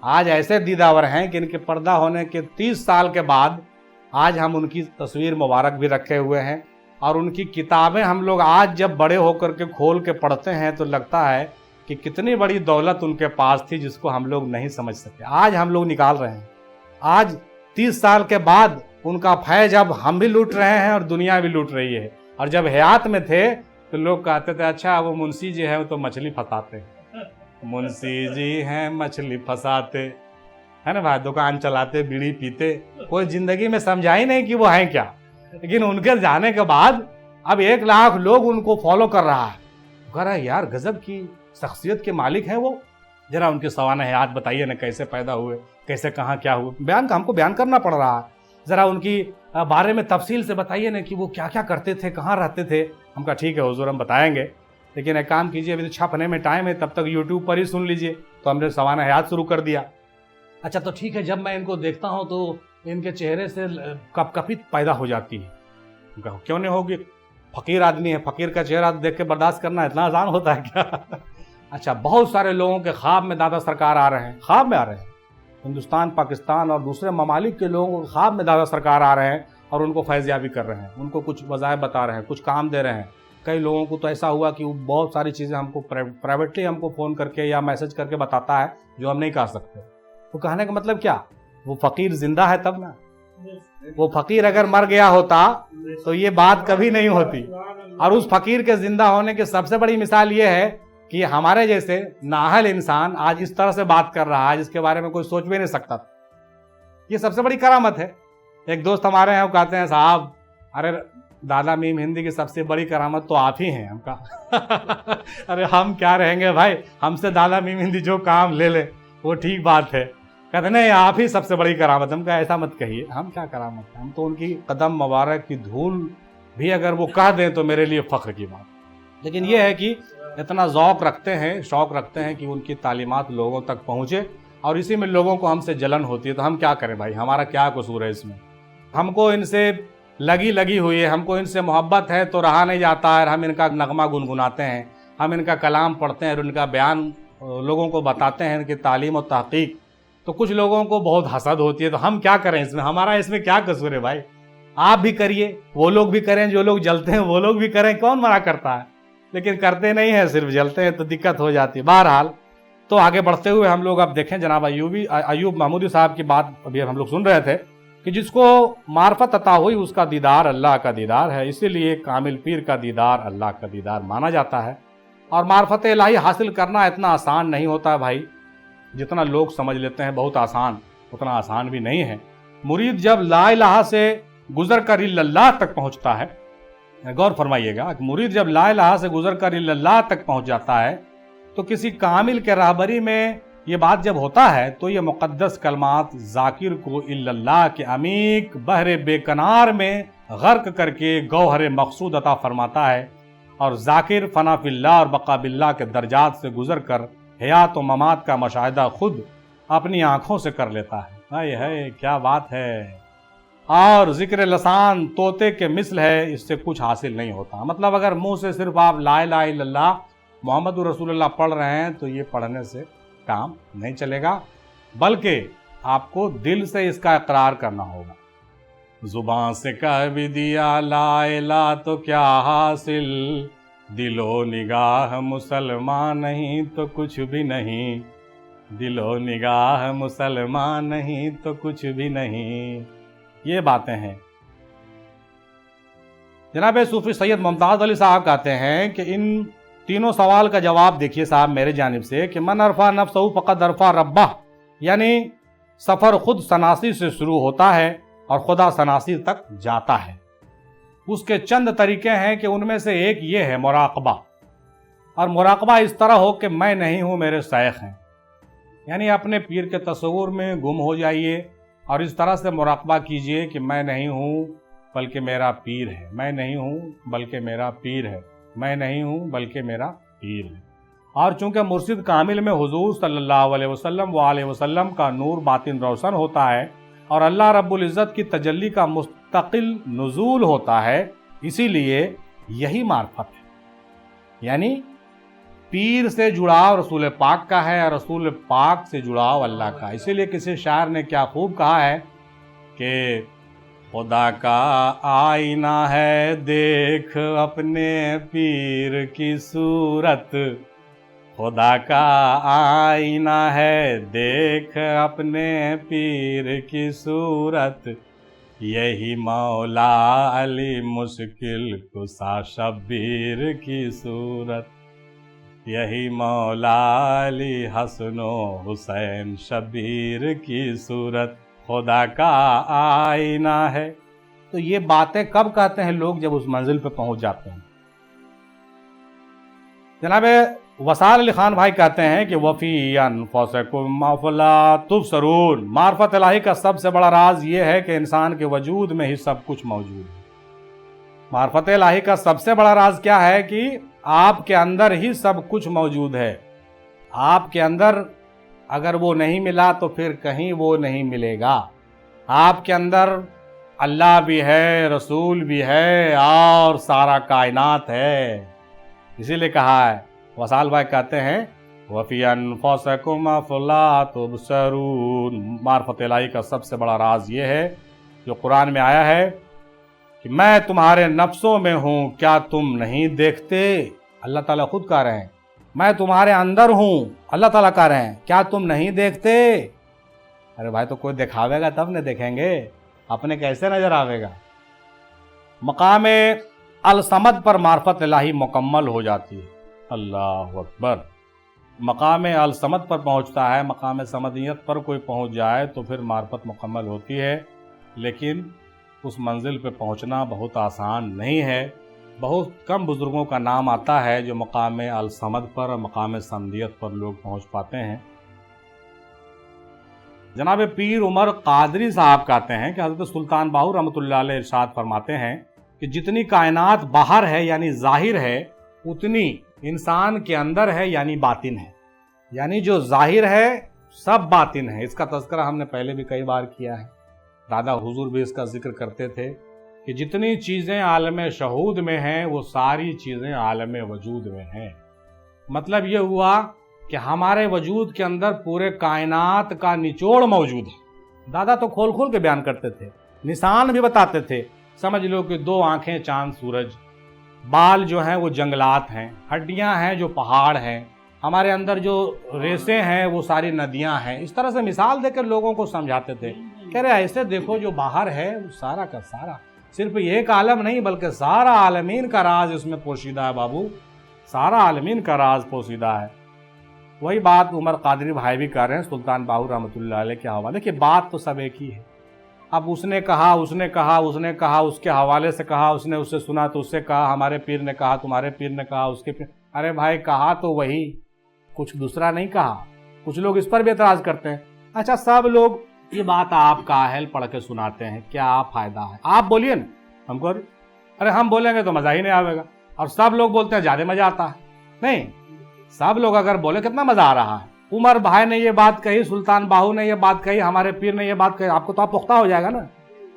آج ایسے دیداور ہیں کہ ان کے پردہ ہونے کے 30 سال کے بعد آج ہم ان کی تصویر مبارک بھی رکھے ہوئے ہیں، اور ان کی کتابیں ہم لوگ آج جب بڑے ہو کر کے کھول کے پڑھتے ہیں تو لگتا ہے کہ کتنی بڑی دولت ان کے پاس تھی جس کو ہم لوگ نہیں سمجھ سکے. آج ہم لوگ نکال رہے ہیں. آج 30 سال کے بعد ان کا فیض اب ہم بھی لوٹ رہے ہیں اور دنیا بھی لوٹ رہی ہے. اور جب حیات میں تھے تو لوگ کہتے تھے اچھا وہ منشی جی ہیں وہ تو مچھلی پھنساتے ہیں، منشی جی ہیں مچھلی پھنساتے ہے نا بھائی، دکان چلاتے بیڑی پیتے، کوئی زندگی میں سمجھا ہی نہیں کہ وہ ہیں کیا. لیکن ان کے جانے کے بعد اب 1 لاکھ لوگ ان کو فالو کر رہا ہے. کہہ رہا ہے یار غضب کی شخصیت کے مالک ہیں وہ، ذرا ان کے سوانح حیات بتائیے نا، کیسے پیدا ہوئے، کیسے کہاں کیا ہوئے. ہم کو بیان کرنا پڑ رہا ہے. ذرا ان کی بارے میں تفصیل سے بتائیے نا کہ وہ کیا کیا کرتے تھے، کہاں رہتے تھے. ہم کہا ٹھیک ہے حضور ہم بتائیں گے، لیکن ایک کام کیجیے ابھی تو چھپنے میں ٹائم ہے، تب تک یوٹیوب پر ہی سن لیجیے. تو ہم نے سوانح حیات شروع کر دیا. اچھا تو ٹھیک ہے، جب میں ان کو دیکھتا ہوں تو ان کے چہرے سے کپ کپی پیدا ہو جاتی ہے. کیوں نہیں ہوگی، فقیر آدمی ہے، فقیر کا چہرہ دیکھ کے برداشت کرنا اتنا آسان ہوتا ہے کیا؟ اچھا بہت سارے لوگوں کے خواب میں دادا سرکار آ رہے ہیں، خواب میں آ رہے ہیں. ہندوستان، پاکستان اور دوسرے ممالک کے لوگوں کے خواب میں دادا سرکار آ رہے ہیں اور ان کو فیض یابی کر رہے ہیں، ان کو کچھ وظائف بتا رہے ہیں، کچھ کام دے رہے ہیں. کئی لوگوں کو تو ایسا ہوا کہ وہ بہت ساری چیزیں ہم کو پرائیویٹلی ہم کو فون کر کے یا میسج کر کے بتاتا ہے جو ہم نہیں کہہ سکتے. وہ کہنے کا مطلب کیا، وہ فقیر زندہ ہے تب نا. وہ فقیر اگر مر گیا ہوتا تو یہ بات کبھی نہیں ہوتی. اور اس فقیر کے زندہ ہونے کی سب سے بڑی مثال یہ ہے کہ ہمارے جیسے نااہل انسان آج اس طرح سے بات کر رہا ہے جس کے بارے میں کوئی سوچ بھی نہیں سکتا تھا. یہ سب سے بڑی کرامت ہے. ایک دوست ہمارے ہیں وہ کہتے ہیں صاحب ارے دادا میم ہندی کی سب سے بڑی کرامت تو آپ ہی ہیں. ہم کہا ارے ہم کیا رہیں گے بھائی، ہم سے دادا میم ہندی جو کام لے لے وہ ٹھیک بات ہے. کہتے نہیں آپ ہی سب سے بڑی کرامت. ہم کہا ایسا مت کہیے، ہم کیا کرامت ہے، ہم تو ان کی قدم مبارک کی دھول بھی اگر وہ کہہ دیں تو میرے لیے فخر کی بات. لیکن یہ ہے کہ اتنا ذوق رکھتے ہیں، شوق رکھتے ہیں کہ ان کی تعلیمات لوگوں تک پہنچے، اور اسی میں لوگوں کو ہم سے جلن ہوتی ہے. تو ہم کیا کریں بھائی، ہمارا کیا قصور ہے اس میں. ہم کو ان سے لگی ہوئی ہے، ہم کو ان سے محبت ہے تو رہا نہیں جاتا ہے. ہم ان کا نغمہ گنگناتے ہیں، ہم ان کا کلام پڑھتے ہیں اور ان کا بیان لوگوں کو بتاتے ہیں، ان کی تعلیم اور تحقیق. تو کچھ لوگوں کو بہت حسد ہوتی ہے. تو ہم کیا کریں اس میں، ہمارا اس میں کیا قصور ہے بھائی. آپ بھی کریے، وہ لوگ بھی کریں، جو لوگ جلتے ہیں وہ لوگ بھی کریں، کون منع کرتا ہے. لیکن کرتے نہیں ہیں، صرف جلتے ہیں تو دقت ہو جاتی ہے. بہرحال تو آگے بڑھتے ہوئے ہم لوگ اب دیکھیں جناب ایوب محمودی صاحب کی بات ابھی ہم لوگ سن رہے تھے کہ جس کو معرفت عطا ہوئی اس کا دیدار اللہ کا دیدار ہے. اسی لیے کامل پیر کا دیدار اللہ کا دیدار مانا جاتا ہے. اور معرفت الہی حاصل کرنا اتنا آسان نہیں ہوتا ہے بھائی، جتنا لوگ سمجھ لیتے ہیں بہت آسان، اتنا آسان بھی نہیں ہے. مرید جب لا الہ سے گزر کر اللہ تک پہنچتا ہے، غور فرمائیے گا، مرید جب لا الہ سے گزر کر اللہ تک پہنچ جاتا ہے تو کسی کامل کے راہبری میں یہ بات جب ہوتا ہے تو یہ مقدس کلمات ذاکر کو اللہ کے عمیق بحر بے کنار میں غرق کر کے گوہر مقصود عطا فرماتا ہے، اور ذاکر فنا فی اللہ اور بقا باللہ کے درجات سے گزر کر حیات و ممات کا مشاہدہ خود اپنی آنکھوں سے کر لیتا ہے. ہائے ہائے کیا بات ہے. اور ذکر لسان طوطے کے مثل ہے، اس سے کچھ حاصل نہیں ہوتا. مطلب اگر منہ سے صرف آپ لا الہ الا اللہ محمد رسول اللہ پڑھ رہے ہیں تو یہ پڑھنے سے کام نہیں چلے گا، بلکہ آپ کو دل سے اس کا اقرار کرنا ہوگا. زبان سے کہہ بھی دیا لا الہ تو کیا حاصل، دل و نگاہ مسلمان نہیں تو کچھ بھی نہیں، دل و نگاہ مسلمان نہیں تو کچھ بھی نہیں. یہ باتیں ہیں. جناب صوفی سید ممتاز علی صاحب کہتے ہیں کہ ان تینوں سوال کا جواب دیکھیے صاحب میرے جانب سے کہ من عرفا نفسہ فقد عرفا ربہ، یعنی سفر خود شناسی سے شروع ہوتا ہے اور خدا شناسی تک جاتا ہے۔ اس کے چند طریقے ہیں کہ ان میں سے ایک یہ ہے مراقبہ، اور مراقبہ اس طرح ہو کہ میں نہیں ہوں، میرے شیخ ہیں، یعنی اپنے پیر کے تصور میں گم ہو جائیے اور اس طرح سے مراقبہ کیجئے کہ میں نہیں ہوں بلکہ میرا پیر ہے، میں نہیں ہوں بلکہ میرا پیر ہے، میں نہیں ہوں بلکہ میرا پیر ہے۔ اور چونکہ مرشد کامل میں حضور صلی اللہ علیہ وسلم وآلہ وسلم کا نور باطن روشن ہوتا ہے اور اللہ رب العزت کی تجلی کا مستقل نزول ہوتا ہے، اسی لیے یہی معرفت ہے، یعنی پیر سے جڑاؤ رسول پاک کا ہے اور رسول پاک سے جڑاؤ اللہ کا۔ اسی لیے کسی شاعر نے کیا خوب کہا ہے کہ خدا کا آئینہ ہے دیکھ اپنے پیر کی صورت، خدا کا آئینہ ہے دیکھ اپنے پیر کی صورت، یہی مولا علی مشکل کشا شبیر کی صورت، یہی مولا علی حسن و حسین شبیر کی صورت، خدا کا آئینہ ہے۔ تو یہ باتیں کب کہتے ہیں لوگ؟ جب اس منزل پہ پہنچ جاتے ہیں۔ جناب وصال علی خان بھائی کہتے ہیں کہ وفی انفسکم افلا تبصرون، معرفت الہی کا سب سے بڑا راز یہ ہے کہ انسان کے وجود میں ہی سب کچھ موجود ہے۔ معرفت الہی کا سب سے بڑا راز کیا ہے کہ آپ کے اندر ہی سب کچھ موجود ہے۔ آپ کے اندر اگر وہ نہیں ملا تو پھر کہیں وہ نہیں ملے گا۔ آپ کے اندر اللہ بھی ہے، رسول بھی ہے اور سارا کائنات ہے۔ اسی لیے کہا ہے، وصال بھائی کہتے ہیں وَفِي أَنفُسِكُمْ أَفَلَا تُبْصِرُونَ، معرفت الہی کا سب سے بڑا راز یہ ہے جو قرآن میں آیا ہے کہ میں تمہارے نفسوں میں ہوں، کیا تم نہیں دیکھتے؟ اللہ تعالیٰ خود کہہ رہے ہیں میں تمہارے اندر ہوں، اللہ تعالیٰ کہہ رہے ہیں کیا تم نہیں دیکھتے؟ ارے بھائی تو کوئی دکھاوے گا تب نہ دیکھیں گے، اپنے کیسے نظر آوے گا؟ مقام الصمد پر معرفت الہی مکمل ہو جاتی ہے۔ اللہ اکبر، مقام الصمد پر پہنچتا ہے۔ مقام صمدیت پر کوئی پہنچ جائے تو پھر معرفت مکمل ہوتی ہے، لیکن اس منزل پہ پہنچنا بہت آسان نہیں ہے۔ بہت کم بزرگوں کا نام آتا ہے جو مقام الصمد پر اور مقام صمدیت پر لوگ پہنچ پاتے ہیں۔ جناب پیر عمر قادری صاحب کہتے ہیں کہ حضرت سلطان باہو رحمۃ اللہ علیہ ارشاد فرماتے ہیں کہ جتنی کائنات باہر ہے یعنی ظاہر ہے، اتنی انسان کے اندر ہے یعنی باطن ہے۔ یعنی جو ظاہر ہے سب باطن ہے۔ اس کا تذکرہ ہم نے پہلے بھی کئی بار کیا ہے، دادا حضور بھی اس کا ذکر کرتے تھے کہ جتنی چیزیں عالم شہود میں ہیں وہ ساری چیزیں عالم وجود میں ہیں۔ مطلب یہ ہوا کہ ہمارے وجود کے اندر پورے کائنات کا نچوڑ موجود ہے۔ دادا تو کھول کھول کے بیان کرتے تھے، نشان بھی بتاتے تھے۔ سمجھ لو کہ 2 آنکھیں چاند سورج، بال جو ہیں وہ جنگلات ہیں، ہڈیاں ہیں جو پہاڑ ہیں، ہمارے اندر جو ریسیں ہیں وہ ساری ندیاں ہیں۔ اس طرح سے مثال دے کر لوگوں کو سمجھاتے تھے، کہہ رہے ایسے دیکھو جو باہر ہے وہ سارا کا سارا، صرف ایک عالم نہیں بلکہ سارا عالمین کا راز اس میں پوشیدہ ہے بابو، سارا عالمین کا راز پوشیدہ ہے۔ وہی بات عمر قادری بھائی بھی کر رہے ہیں سلطان باہو رحمۃ اللہ علیہ کے حوالے کہ بات تو سب ایک ہی ہے۔ اب اس نے کہا، اس نے کہا، اس نے کہا، اس کے حوالے سے کہا، اس نے اس سے سنا تو اس سے کہا، ہمارے پیر نے کہا، تمہارے پیر نے کہا، اس کے پیر، ارے بھائی کہا تو وہی، کچھ دوسرا نہیں کہا۔ کچھ لوگ اس پر بھی اعتراض کرتے ہیں، اچھا سب لوگ یہ بات آپ کا اہل پڑھ کے سناتے ہیں، کیا فائدہ ہے؟ آپ بولیے نا ہم کو۔ ارے ہم بولیں گے تو مزہ ہی نہیں آئے گا، اور سب لوگ بولتے ہیں زیادہ مزہ آتا ہے۔ نہیں، سب لوگ اگر بولے کتنا مزہ آ رہا ہے۔ عمر بھائی نے یہ بات کہی، سلطان باہو نے یہ بات کہی، ہمارے پیر نے یہ بات کہی، آپ کو تو آپ پختہ ہو جائے گا نا،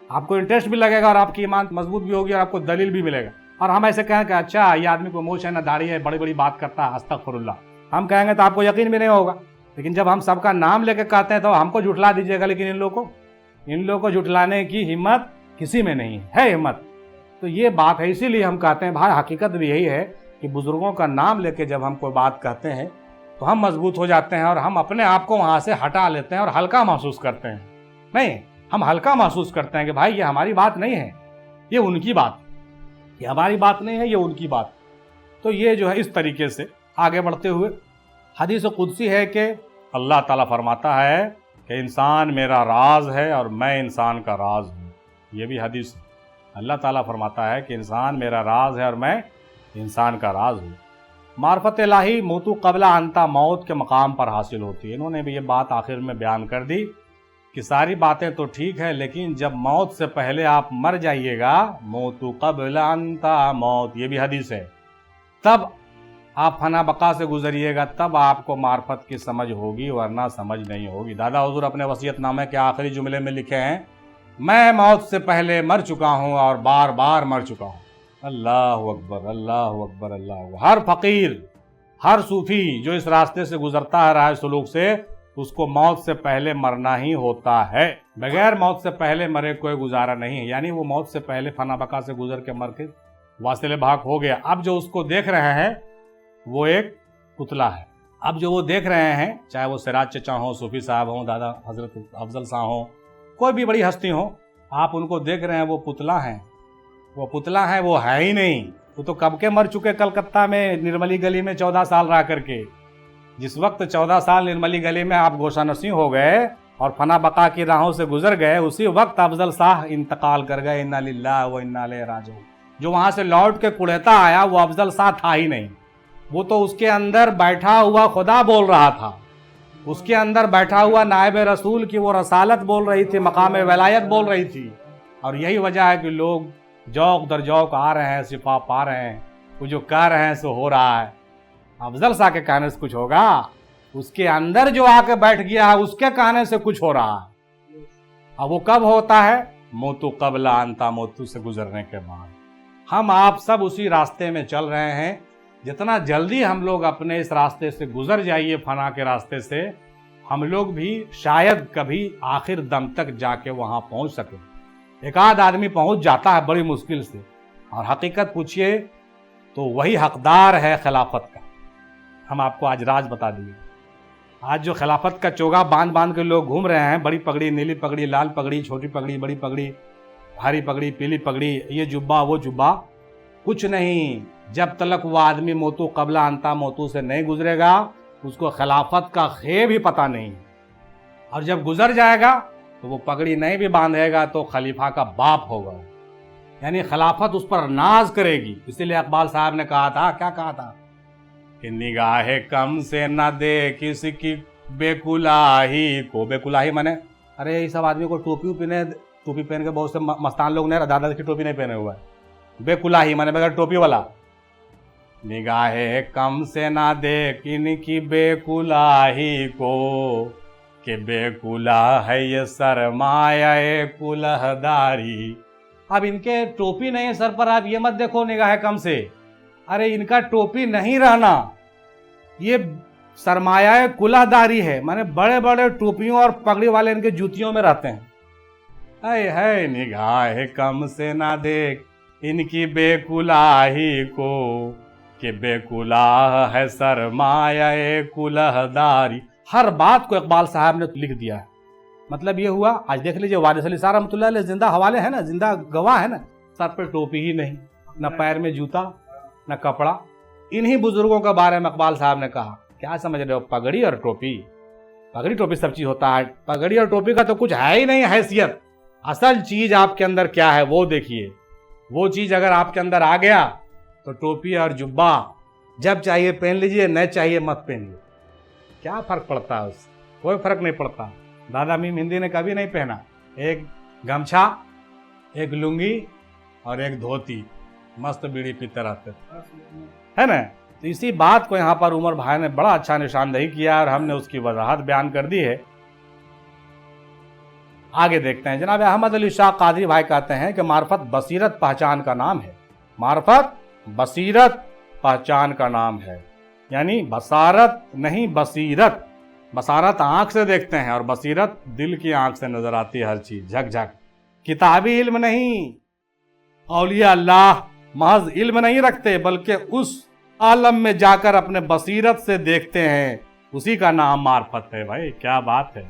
آپ کو انٹرسٹ بھی لگے گا اور آپ کی ایمان مضبوط بھی ہوگی اور آپ کو دلیل بھی ملے گا۔ اور ہم ایسے کہیں کہ اچھا یہ آدمی کو موچھ ہے نہ داڑھی ہے، بڑی بڑی بات کرتا ہے، استغفر اللہ، ہم کہیں گے تو آپ کو یقین بھی نہیں ہوگا۔ لیکن جب ہم سب کا نام لے کے کہتے ہیں تو ہم کو جھٹلا دیجیے گا، لیکن ان لوگوں کو جھٹلانے کی ہمت کسی میں نہیں ہے ہمت۔ تو یہ بات ہے، اسی لیے ہم کہتے ہیں بھائی حقیقت بھی یہی ہے کہ بزرگوں کا نام لے کے جب ہم کوئی بات کہتے ہیں تو ہم مضبوط ہو جاتے ہیں اور ہم اپنے آپ کو وہاں سے ہٹا لیتے ہیں اور ہلکا محسوس کرتے ہیں۔ نہیں، ہم ہلکا محسوس کرتے ہیں کہ بھائی یہ ہماری بات نہیں ہے، یہ ان کی بات، یہ ہماری بات نہیں ہے، یہ ان کی بات۔ تو یہ جو ہے اس طریقے سے آگے بڑھتے ہوئے حدیث قدسی ہے کہ اللہ تعالیٰ فرماتا ہے کہ انسان میرا راز ہے اور میں انسان کا راز ہوں۔ یہ بھی حدیث ہے۔ اللہ تعالیٰ فرماتا ہے کہ انسان میرا راز ہے اور میں انسان کا راز ہوں۔ معرفت الہی موتو قبل انتا موت کے مقام پر حاصل ہوتی ہے۔ انہوں نے بھی یہ بات آخر میں بیان کر دی کہ ساری باتیں تو ٹھیک ہے، لیکن جب موت سے پہلے آپ مر جائیے گا، موتو قبل انتا موت، یہ بھی حدیث ہے، تب آپ فنا بقا سے گزریے گا، تب آپ کو معرفت کی سمجھ ہوگی، ورنہ سمجھ نہیں ہوگی۔ دادا حضور اپنے وصیت نامے کے آخری جملے میں لکھے ہیں، میں موت سے پہلے مر چکا ہوں اور بار بار مر چکا ہوں۔ اللہ اکبر، اللہ اکبر، اللہ اکبر۔ ہر فقیر، ہر صوفی جو اس راستے سے گزرتا ہے راہ سلوک سے، اس کو موت سے پہلے مرنا ہی ہوتا ہے۔ بغیر موت سے پہلے مرے کوئی گزارا نہیں ہے، یعنی وہ موت سے پہلے فنا بقا سے گزر کے مر کے واصل بھاگ ہو گیا۔ اب جو اس کو دیکھ رہے ہیں وہ ایک پتلا ہے۔ اب جو وہ دیکھ رہے ہیں، چاہے وہ سراج چچا ہوں، صوفی صاحب ہوں، دادا حضرت افضل صاحب ہوں، کوئی بھی بڑی ہستی ہو، آپ ان کو دیکھ رہے ہیں، وہ پتلا ہیں، وہ پتلا ہے، وہ ہے ہی نہیں۔ وہ تو کب کے مر چکے کلکتہ میں نرملی گلی میں 14 سال رہ کر کے۔ جس وقت 14 سال نرملی گلی میں آپ گوشہ نشیں ہو گئے اور فنا بقا کی راہوں سے گزر گئے، اسی وقت افضل صاحب انتقال کر گئے، انا للہ و انا الیہ راجعون۔ جو وہاں سے لوٹ کے کڑیتا آیا وہ افضل صاحب تھا ہی نہیں، وہ تو اس کے اندر بیٹھا ہوا خدا بول رہا تھا، اس کے اندر بیٹھا ہوا نائب رسول کی وہ رسالت بول رہی تھی، مقام ولایت بول رہی تھی۔ اور یہی وجہ ہے کہ لوگ جوق در جوق آ رہے ہیں، شفا پا رہے ہیں، وہ جو کہہ رہے ہیں سو ہو رہا ہے۔ افضل صاحب کے کہنے سے کچھ ہوگا؟ اس کے اندر جو آ کے بیٹھ گیا ہے اس کے کہنے سے کچھ ہو رہا ہے۔ اب وہ کب ہوتا ہے؟ موتو قبل انتا موتو سے گزرنے کے بعد۔ ہم آپ سب اسی راستے میں چل رہے ہیں۔ جتنا جلدی ہم لوگ اپنے اس راستے سے گزر جائیے، فنا کے راستے سے، ہم لوگ بھی شاید کبھی آخر دم تک جا کے وہاں پہنچ سکیں۔ ایک آدھ آدمی پہنچ جاتا ہے بڑی مشکل سے، اور حقیقت پوچھئے تو وہی حقدار ہے خلافت کا۔ ہم آپ کو آج راز بتا دیے۔ آج جو خلافت کا چوگا باندھ باندھ کے لوگ گھوم رہے ہیں، بڑی پگڑی، نیلی پگڑی، لال پگڑی، چھوٹی پگڑی، بڑی پگڑی، ہری پگڑی، پیلی پگڑی، یہ جبہ وہ جبہ، کچھ نہیں۔ جب تلک وہ آدمی موتو قبل انتا موتو سے نہیں گزرے گا، اس کو خلافت کا خے بھی پتہ نہیں۔ اور جب گزر جائے گا تو وہ پگڑی نہیں بھی باندھے گا تو خلیفہ کا باپ ہوگا، یعنی خلافت اس پر ناز کرے گی۔ اسی لیے اقبال صاحب نے کہا تھا، کیا کہا تھا کہ نگاہ کم سے نہ دے کسی کی بے کلاہی کو۔ بے کلاہی مانے ارے یہ سب آدمی کو ٹوپی پہن کے بہت سے مستان لوگ نے دادا کی ٹوپی نہیں پہنے ہوا ہے۔ بے کلاہی مانے بغیر ٹوپی والا۔ نگاہ کم سے نہ دیکھ ان کی بے کلاہی کو، کہ بے کلہ ہے یہ سرمایہ کلہ داری۔ اب ان کے ٹوپی نہیں ہے سر پر، آپ یہ مت دیکھو نگاہ کم سے، ارے ان کا ٹوپی نہیں رہنا، یہ سرمایہ کلہ داری ہے، مانے بڑے بڑے ٹوپیوں اور پگڑی والے ان کے جوتیوں میں رہتے ہیں۔ اے ہے نگاہ کم سے نہ دیکھ ان کی بے کلاہی کو، کہ بے کلہ ہے سرمایہ کلہ داری۔ ہر بات کو اقبال صاحب نے لکھ دیا ہے۔ مطلب یہ ہوا، آج دیکھ لیجئے وارث علی صاحب رحمۃ اللہ علیہ زندہ حوالے ہیں نا، زندہ گواہ ہے نا، سر پہ ٹوپی ہی نہیں، نہ پیر میں جوتا، نہ کپڑا۔ انہی بزرگوں کے بارے میں اقبال صاحب نے کہا، کیا سمجھ رہے ہو، پگڑی اور ٹوپی، پگڑی ٹوپی سب چیز ہوتا ہے، پگڑی اور ٹوپی کا تو کچھ ہے ہی نہیں حیثیت۔ اصل چیز آپ کے اندر کیا ہے وہ دیکھیے۔ وہ چیز اگر آپ کے اندر آ گیا تو ٹوپی اور جبہ جب چاہیے پہن لیجئے، نہیں چاہیے مت پہنیے۔ کیا فرق پڑتا ہے اس سے؟ کوئی فرق نہیں پڑتا۔ دادا میم ہندی نے کبھی نہیں پہنا، ایک گمچھا، ایک لنگی اور ایک دھوتی، مست بیڑی پیتے رہتے ہے نا۔ تو اسی بات کو یہاں پر عمر بھائی نے بڑا اچھا نشاندہی کیا اور ہم نے اس کی وضاحت بیان کر دی ہے۔ آگے دیکھتے ہیں، جناب احمد علی شاہ قادری بھائی کہتے ہیں کہ معرفت بصیرت پہچان کا نام ہے۔ معرفت بصیرت پہچان کا نام ہے، یعنی بصارت نہیں بصیرت۔ بصارت آنکھ سے دیکھتے ہیں اور بصیرت دل کی آنکھ سے نظر آتی ہے ہر چیز، جھک جھک۔ کتابی علم نہیں، اولیاء اللہ محض علم نہیں رکھتے بلکہ اس عالم میں جا کر اپنے بصیرت سے دیکھتے ہیں، اسی کا نام معرفت ہے۔ بھائی کیا بات ہے،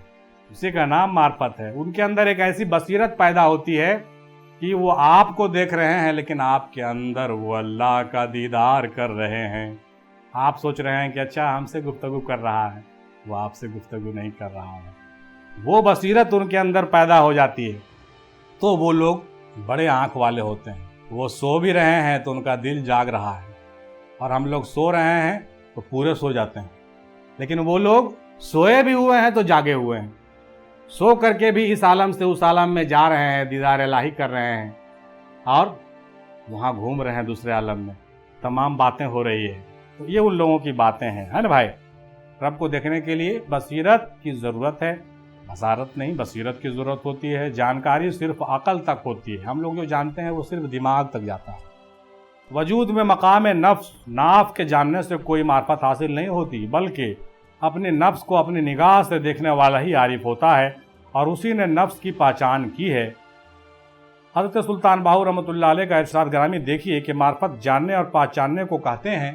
اسی کا نام معرفت ہے۔ ان کے اندر ایک ایسی بصیرت پیدا ہوتی ہے کہ وہ آپ کو دیکھ رہے ہیں لیکن آپ کے اندر وہ اللہ کا دیدار کر رہے ہیں۔ آپ سوچ رہے ہیں کہ اچھا ہم سے گفتگو کر رہا ہے، وہ آپ سے گفتگو نہیں کر رہا ہے۔ وہ بصیرت ان کے اندر پیدا ہو جاتی ہے۔ تو وہ لوگ بڑے آنکھ والے ہوتے ہیں. وہ سو بھی رہے ہیں تو ان کا دل جاگ رہا ہے, اور ہم لوگ سو رہے ہیں تو پورے سو جاتے ہیں. لیکن وہ لوگ سوئے بھی ہوئے ہیں تو جاگے ہوئے ہیں, سو کر کے بھی اس عالم سے اس عالم میں جا رہے ہیں, دیدار الہی کر رہے ہیں, اور وہاں گھوم رہے ہیں دوسرے عالم میں. تمام باتیں ہو رہی ہے. تو یہ ان لوگوں کی باتیں ہیں, ہے نا بھائی. رب کو دیکھنے کے لیے بصیرت کی ضرورت ہے, بصارت نہیں, بصیرت کی ضرورت ہوتی ہے. جانکاری صرف عقل تک ہوتی ہے, ہم لوگ جو جانتے ہیں وہ صرف دماغ تک جاتا ہے. وجود میں مقام نفس ناف کے جاننے سے کوئی معرفت حاصل نہیں ہوتی, بلکہ اپنے نفس کو اپنی نگاہ سے دیکھنے والا ہی عارف ہوتا ہے, اور اسی نے نفس کی پہچان کی ہے. حضرت سلطان باہو رحمۃ اللہ علیہ کا ارشاد گرامی دیکھیے کہ معرفت جاننے اور پہچاننے کو کہتے ہیں.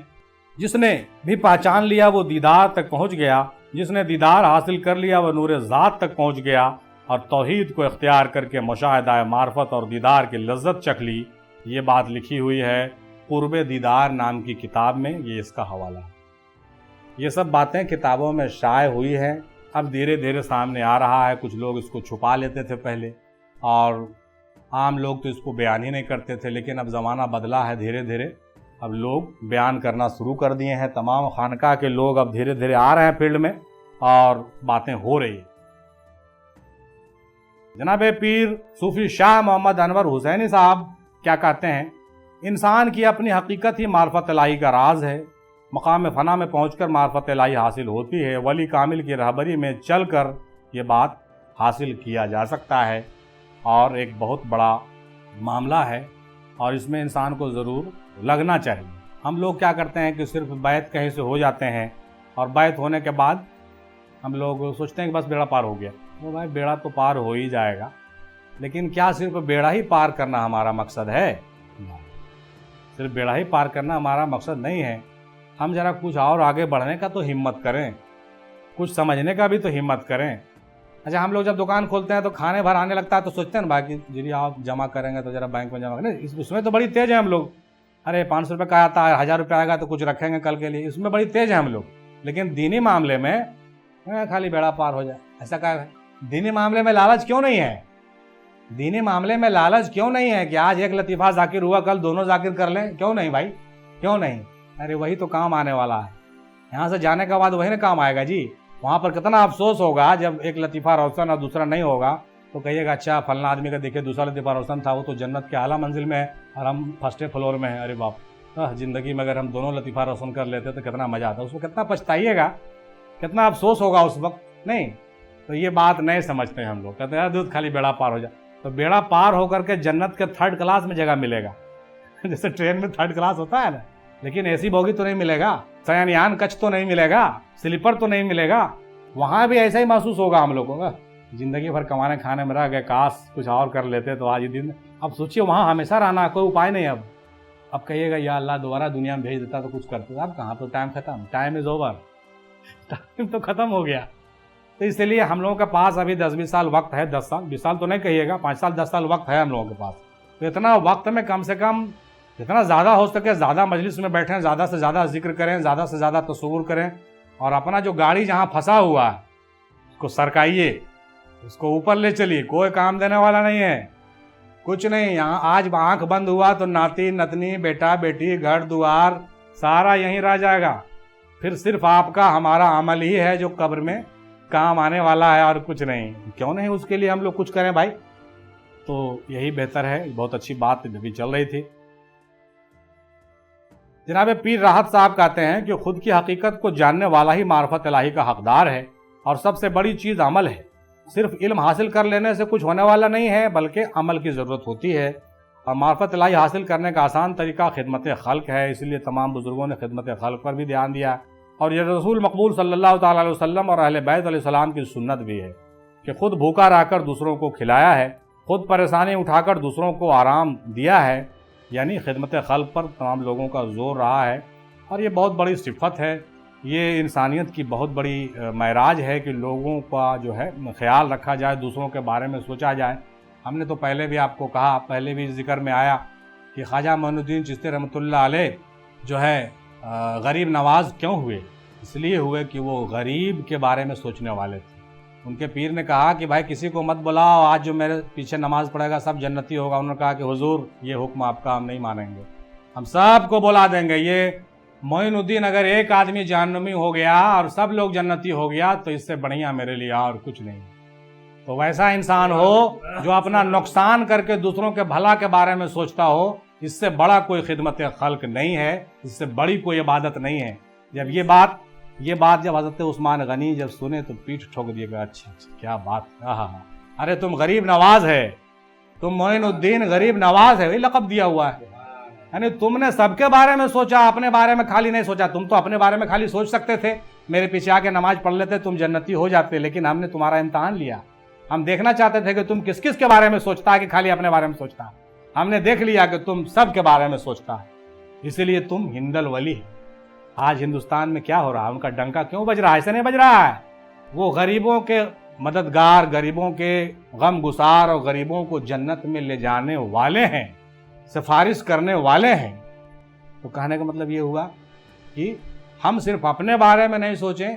جس نے بھی پہچان لیا وہ دیدار تک پہنچ گیا, جس نے دیدار حاصل کر لیا وہ نور ذات تک پہنچ گیا, اور توحید کو اختیار کر کے مشاہدہ معرفت اور دیدار کی لذت چکھ لی. یہ بات لکھی ہوئی ہے قرب دیدار نام کی کتاب میں, یہ اس کا حوالہ ہے. یہ سب باتیں کتابوں میں شائع ہوئی ہیں, اب دھیرے دھیرے سامنے آ رہا ہے. کچھ لوگ اس کو چھپا لیتے تھے پہلے, اور عام لوگ تو اس کو بیان ہی نہیں کرتے تھے, لیکن اب زمانہ بدلا ہے. دھیرے دھیرے اب لوگ بیان کرنا شروع کر دیے ہیں. تمام خانقاہ کے لوگ اب دھیرے دھیرے آ رہے ہیں فیلڈ میں, اور باتیں ہو رہی ہیں. جناب پیر صوفی شاہ محمد انور حسینی صاحب کیا کہتے ہیں؟ انسان کی اپنی حقیقت ہی معرفت الہی کا راز ہے. مقام فنا میں پہنچ کر معرفت الہی حاصل ہوتی ہے. ولی کامل کی رہبری میں چل کر یہ بات حاصل کیا جا سکتا ہے, اور ایک بہت بڑا معاملہ ہے, اور اس میں انسان کو ضرور لگنا چاہیے. ہم لوگ کیا کرتے ہیں کہ صرف بیعت کہیں سے ہو جاتے ہیں, اور بیعت ہونے کے بعد ہم لوگ سوچتے ہیں کہ بس بیڑا پار ہو گیا. وہ بھائی بیڑا تو پار ہو ہی جائے گا, لیکن کیا صرف بیڑا ہی پار کرنا ہمارا مقصد ہے؟ صرف بیڑا ہی پار کرنا ہمارا مقصد نہیں ہے. ہم ذرا کچھ اور آگے بڑھنے کا تو ہمت کریں, کچھ سمجھنے کا بھی تو ہمت کریں. اچھا, ہم لوگ جب دکان کھولتے ہیں تو کھانے بھر آنے لگتا ہے تو سوچتے ہیں نا باقی جی آپ جمع کریں گے تو ذرا بینک میں جمع کریں. اس میں تو بڑی تیز ہے ہم لوگ. ارے 500 روپے کا آتا ہے, 1000 روپے آئے گا تو کچھ رکھیں گے کل کے لیے, اس میں بڑی تیز ہے ہم لوگ. لیکن دینی معاملے میں خالی بیڑا پار ہو جائے ایسا کیا ہے؟ دینی معاملے میں لالچ کیوں نہیں ہے؟ دینی معاملے میں لالچ کیوں نہیں ہے کہ آج ایک لطیفہ ذاکر ہوا کل دونوں ذاکر کر لیں؟ کیوں نہیں بھائی, کیوں نہیں؟ ارے وہی تو کام آنے والا ہے. یہاں سے جانے کے بعد وہی نا کام آئے گا جی. وہاں پر کتنا افسوس ہوگا جب ایک لطیفہ روشن اور دوسرا نہیں ہوگا, تو کہیے گا اچھا فلاں آدمی کا دیکھیے دوسرا لطیفہ روشن تھا, وہ تو جنت کے اعلیٰ منزل میں ہے اور ہم فرسٹ فلور میں ہیں. ارے باپ, زندگی میں اگر ہم دونوں لطیفہ روشن کر لیتے تو کتنا مزہ آتا, اس کو کتنا پچھتائیے گا, کتنا افسوس ہوگا اس وقت. نہیں, تو یہ بات نہیں سمجھتے ہم لوگ, کہتے ہیں دودھ خالی بیڑا پار ہو جائے. تو بیڑا پار ہو کر کے جنت کے 3rd کلاس میں جگہ ملے گا, جیسے ٹرین میں 3rd کلاس ہوتا ہے نا, لیکن ایسی بوگی تو نہیں ملے گا, سیانیان کچھ تو نہیں ملے گا, سلیپر تو نہیں ملے گا. وہاں بھی ایسا ہی محسوس ہوگا ہم لوگوں کا, زندگی بھر کمانے کھانے میں رہ گئے, کاش کچھ اور کر لیتے تو آج ہی دن. اب سوچیے وہاں ہمیشہ رہنا, کوئی اپائے نہیں. اب کہیے گا یا اللہ دوبارہ دنیا میں بھیج دیتا تو کچھ کرتے. اب کہاں, تو ٹائم ختم, ٹائم از اوور, ٹائم تو ختم ہو گیا. تو اس لیے ہم لوگوں کے پاس ابھی 10-20 سال وقت ہے, 10 سال 20 سال تو نہیں کہیے گا, 5 سال 10 سال وقت ہے ہم لوگوں کے پاس. تو اتنا وقت میں کم سے کم جتنا زیادہ ہو سکے زیادہ مجلس میں بیٹھیں, زیادہ سے زیادہ ذکر کریں, زیادہ سے زیادہ تصور کریں, اور اپنا جو گاڑی جہاں پھنسا ہوا ہے اس کو سرکائیے, اس کو اوپر لے چلیے. کوئی کام دینے والا نہیں ہے, کچھ نہیں. یہاں آج آنکھ بند ہوا تو ناتی نتنی بیٹا بیٹی گھر دوار سارا یہیں رہ جائے گا. پھر صرف آپ کا ہمارا عمل ہی ہے جو قبر میں کام آنے والا ہے, اور کچھ نہیں. کیوں نہیں اس کے لیے ہم لوگ کچھ کریں بھائی؟ تو یہی بہتر ہے. بہت اچھی بات ابھی چل رہی تھی. جناب پیر راحت صاحب کہتے ہیں کہ خود کی حقیقت کو جاننے والا ہی معرفت الہی کا حقدار ہے, اور سب سے بڑی چیز عمل ہے. صرف علم حاصل کر لینے سے کچھ ہونے والا نہیں ہے, بلکہ عمل کی ضرورت ہوتی ہے. اور معرفت الہی حاصل کرنے کا آسان طریقہ خدمت خلق ہے, اس لیے تمام بزرگوں نے خدمت خلق پر بھی دھیان دیا. اور یہ رسول مقبول صلی اللہ تعالیٰ علیہ وسلم اور اہل بیت علیہ السلام کی سنت بھی ہے کہ خود بھوکا رہ کر دوسروں کو کھلایا ہے, خود پریشانی اٹھا کر دوسروں کو آرام دیا ہے. یعنی خدمت خلق پر تمام لوگوں کا زور رہا ہے, اور یہ بہت بڑی صفت ہے. یہ انسانیت کی بہت بڑی معراج ہے کہ لوگوں کا جو ہے خیال رکھا جائے, دوسروں کے بارے میں سوچا جائے. ہم نے تو پہلے بھی آپ کو کہا, پہلے بھی ذکر میں آیا کہ خواجہ معین الدین چشتی رحمۃ اللہ علیہ جو ہے غریب نواز کیوں ہوئے؟ اس لیے ہوئے کہ وہ غریب کے بارے میں سوچنے والے تھے. ان کے پیر نے کہا کہ بھائی کسی کو مت بلاؤ، آج جو میرے پیچھے نماز پڑھے گا سب جنتی ہوگا۔ انہوں نے کہا کہ حضور یہ حکم آپ کا ہم نہیں مانیں گے، ہم سب کو بلا دیں گے۔ یہ معین الدین اگر ایک آدمی جہنمی ہو گیا اور سب لوگ جنتی ہو گیا تو اس سے بڑھیا میرے لیے اور کچھ نہیں۔ تو ویسا انسان ہو جو اپنا نقصان کر کے دوسروں کے بھلا کے بارے میں سوچتا ہو، اس سے بڑا کوئی خدمت خلق نہیں ہے، اس سے بڑی کوئی عبادت نہیں ہے۔ جب یہ بات جب حضرت عثمان غنی جب سنے تو پیٹھ ٹھوک دیے گا، اچھا کیا بات، ارے تم غریب نواز ہے، تم معین الدین غریب نواز ہے، وہی لقب دیا ہوا ہے۔ یعنی تم نے سب کے بارے میں سوچا، اپنے بارے میں خالی نہیں سوچا۔ تم تو اپنے بارے میں خالی سوچ سکتے تھے، میرے پیچھے آ کے نماز پڑھ لیتے تم جنتی ہو جاتے، لیکن ہم نے تمہارا امتحان لیا۔ ہم دیکھنا چاہتے تھے کہ تم کس کس کے بارے میں سوچتا ہے کہ خالی اپنے بارے میں سوچتا ہے۔ ہم نے دیکھ لیا کہ تم سب کے بارے میں سوچتا ہے، اسی لیے تم ہند الولی ہے۔ آج ہندوستان میں کیا ہو رہا ہے، ان کا ڈنکا کیوں بج رہا ہے؟ ایسے نہیں بج رہا ہے۔ وہ غریبوں کے مددگار، غریبوں کے غم گسار اور غریبوں کو جنت میں لے جانے والے ہیں، سفارش کرنے والے ہیں۔ تو کہنے کا مطلب یہ ہوا کہ ہم صرف اپنے بارے میں نہیں سوچیں،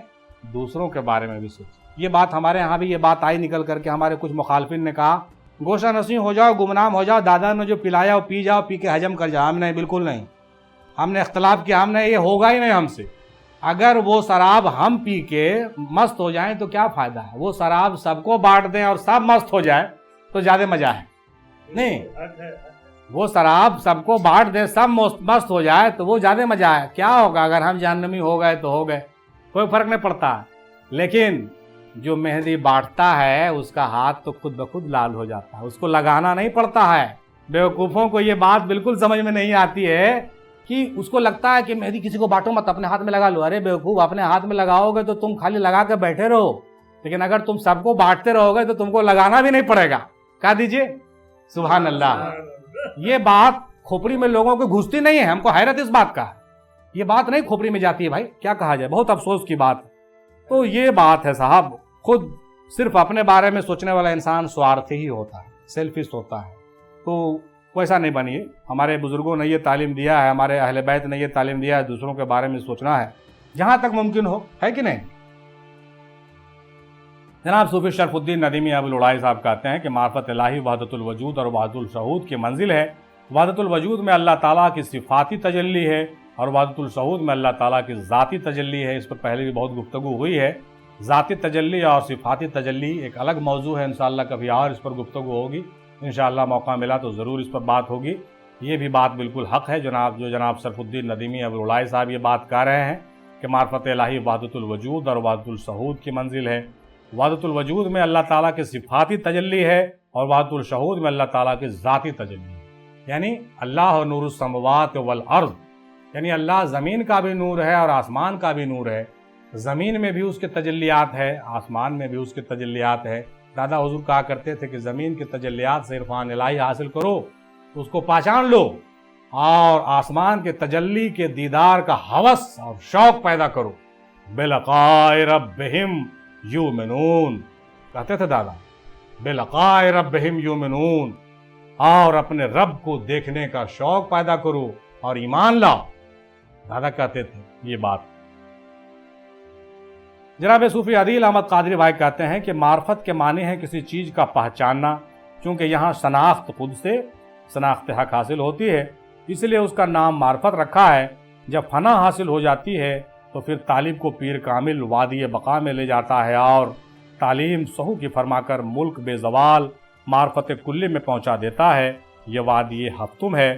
دوسروں کے بارے میں بھی سوچیں۔ یہ بات ہمارے ہاں بھی یہ بات آئی نکل کر کے، ہمارے کچھ مخالفین نے کہا گوشہ نشیں ہو جاؤ، گمنام ہو جاؤ، دادا نے جو پلایا وہ پی جاؤ، پی کے حجم کر جاؤ۔ ہم نہیں، بالکل نہیں، ہم نے اختلاف کیا، ہم نے یہ ہوگا ہی نہیں ہم سے۔ اگر وہ شراب ہم پی کے مست ہو جائیں تو کیا فائدہ ہے؟ وہ شراب سب کو بانٹ دیں اور سب مست ہو جائے تو زیادہ مزہ ہے؟ نہیں، وہ شراب سب کو بانٹ دیں، سب مست ہو جائے تو وہ زیادہ مزہ ہے۔ کیا ہوگا اگر ہم جہنمی ہو گئے تو ہو گئے، کوئی فرق نہیں پڑتا۔ لیکن جو مہندی بانٹتا ہے اس کا ہاتھ تو خود بخود لال ہو جاتا ہے، اس کو لگانا نہیں پڑتا ہے۔ بیوقوفوں کو یہ بات بالکل سمجھ میں نہیں آتی ہے کہ اس کو لگتا ہے کہ مہندی کسی کو بانٹو مت، اپنے ہاتھ میں لگا لو۔ ارے بیوقوف، اپنے ہاتھ میں لگاؤ گے تو تم خالی لگا کے بیٹھے رہو، لیکن اگر تم سب کو بانٹتے رہو گے تو تم کو لگانا بھی نہیں پڑے گا۔ کہہ دیجئے سبحان اللہ۔ یہ بات کھوپڑی میں لوگوں کو گھستی نہیں ہے، ہم کو حیرت اس بات کا ہے، یہ بات نہیں کھوپڑی میں جاتی ہے بھائی، کیا کہا جائے، بہت افسوس کی بات ہے۔ تو یہ بات ہے صاحب، خود صرف اپنے بارے میں سوچنے والا انسان سوارتھی ہی ہوتا ہے، سیلفش ہوتا ہے۔ تو ویسا نہیں بنیے۔ ہمارے بزرگوں نے یہ تعلیم دیا ہے، ہمارے اہل بیت نے یہ تعلیم دیا ہے، دوسروں کے بارے میں سوچنا ہے جہاں تک ممکن ہو، ہے کہ نہیں؟ جناب صوفی شرف الدین ندیمی ابو العلائی صاحب کہتے ہیں کہ معرفت الہی وحدت الوجود اور وحدت الشہود کی منزل ہے۔ وحدت الوجود میں اللہ تعالیٰ کی صفاتی تجلی ہے اور وحدت الشہود میں اللہ تعالیٰ کی ذاتی تجلی ہے۔ اس پر پہلے بھی بہت گفتگو ہوئی ہے۔ ذاتی تجلی اور صفاتی تجلی ایک الگ موضوع ہے، انشاءاللہ کبھی اور اس پر گفتگو ہوگی، انشاءاللہ موقع ملا تو ضرور اس پر بات ہوگی۔ یہ بھی بات بالکل حق ہے جو جناب شرف الدین ندیمی ابو العلائی صاحب یہ بات کہہ رہے ہیں کہ معرفت الہی وحدت الوجود اور وحدت الشہود کی منزل ہے۔ وحدت الوجود میں اللہ تعالیٰ کی صفاتی تجلی ہے اور وحدت الشہود میں اللہ تعالیٰ کی ذاتی تجلی ہے۔ یعنی اللہ نور السماوات والارض، یعنی اللہ زمین کا بھی نور ہے اور آسمان کا بھی نور ہے۔ زمین میں بھی اس کے تجلیات ہے، آسمان میں بھی اس کے تجلیات ہے۔ دادا حضور کہا کرتے تھے کہ زمین کے تجلیات سے عرفان الہی حاصل کرو تو اس کو پہچان لو، اور آسمان کے تجلی کے دیدار کا ہوس اور شوق پیدا کرو۔ بلقاء ربہم یؤمنون، کہتے تھے دادا، بلقاء ربہم یؤمنون، اور اپنے رب کو دیکھنے کا شوق پیدا کرو اور ایمان لاؤ۔ دادا کہتے تھے یہ بات۔ جناب صوفی عدیل احمد قادری بھائی کہتے ہیں کہ معرفت کے معنی ہے کسی چیز کا پہچاننا، چونکہ یہاں شناخت خود سے شناخت حق حاصل ہوتی ہے، اس لیے اس کا نام معرفت رکھا ہے۔ جب فنا حاصل ہو جاتی ہے تو پھر طالب کو پیر کامل وادی بقا میں لے جاتا ہے اور تعلیم سہو کی فرما کر ملک بے زوال معرفت کلی میں پہنچا دیتا ہے۔ یہ وادی ہفتم ہے۔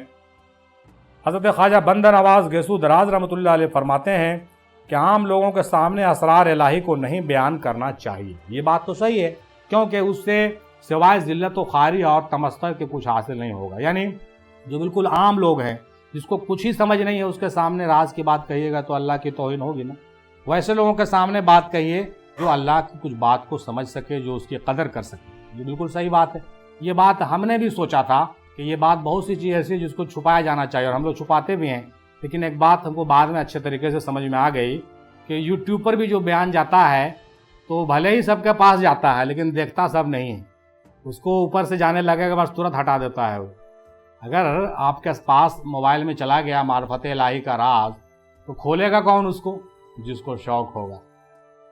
حضرت خواجہ بندر نواز گیسو دراز رحمۃ اللہ علیہ فرماتے ہیں کہ عام لوگوں کے سامنے اسرار الہی کو نہیں بیان کرنا چاہیے۔ یہ بات تو صحیح ہے، کیونکہ اس سے سوائے ذلت و خواری اور تمسخر کے کچھ حاصل نہیں ہوگا۔ یعنی جو بالکل عام لوگ ہیں، جس کو کچھ ہی سمجھ نہیں ہے، اس کے سامنے راز کی بات کہیے گا تو اللہ کی توہین ہوگی نا۔ ویسے لوگوں کے سامنے بات کہیے جو اللہ کی کچھ بات کو سمجھ سکے، جو اس کی قدر کر سکے۔ یہ بالکل صحیح بات ہے۔ یہ بات ہم نے بھی سوچا تھا کہ یہ بات بہت سی چیز ایسی ہے جس کو چھپایا جانا چاہیے، اور ہم لوگ چھپاتے بھی ہیں، لیکن ایک بات ہم کو بعد میں اچھے طریقے سے سمجھ میں آ گئی کہ یوٹیوب پر بھی جو بیان جاتا ہے تو بھلے ہی سب کے پاس جاتا ہے لیکن دیکھتا سب نہیں ہے، اس کو اوپر سے جانے لگے گا بس ترنت ہٹا دیتا ہے وہ۔ اگر آپ کے پاس موبائل میں چلا گیا معرفت الہی کا راز تو کھولے گا کون اس کو؟ جس کو شوق ہوگا۔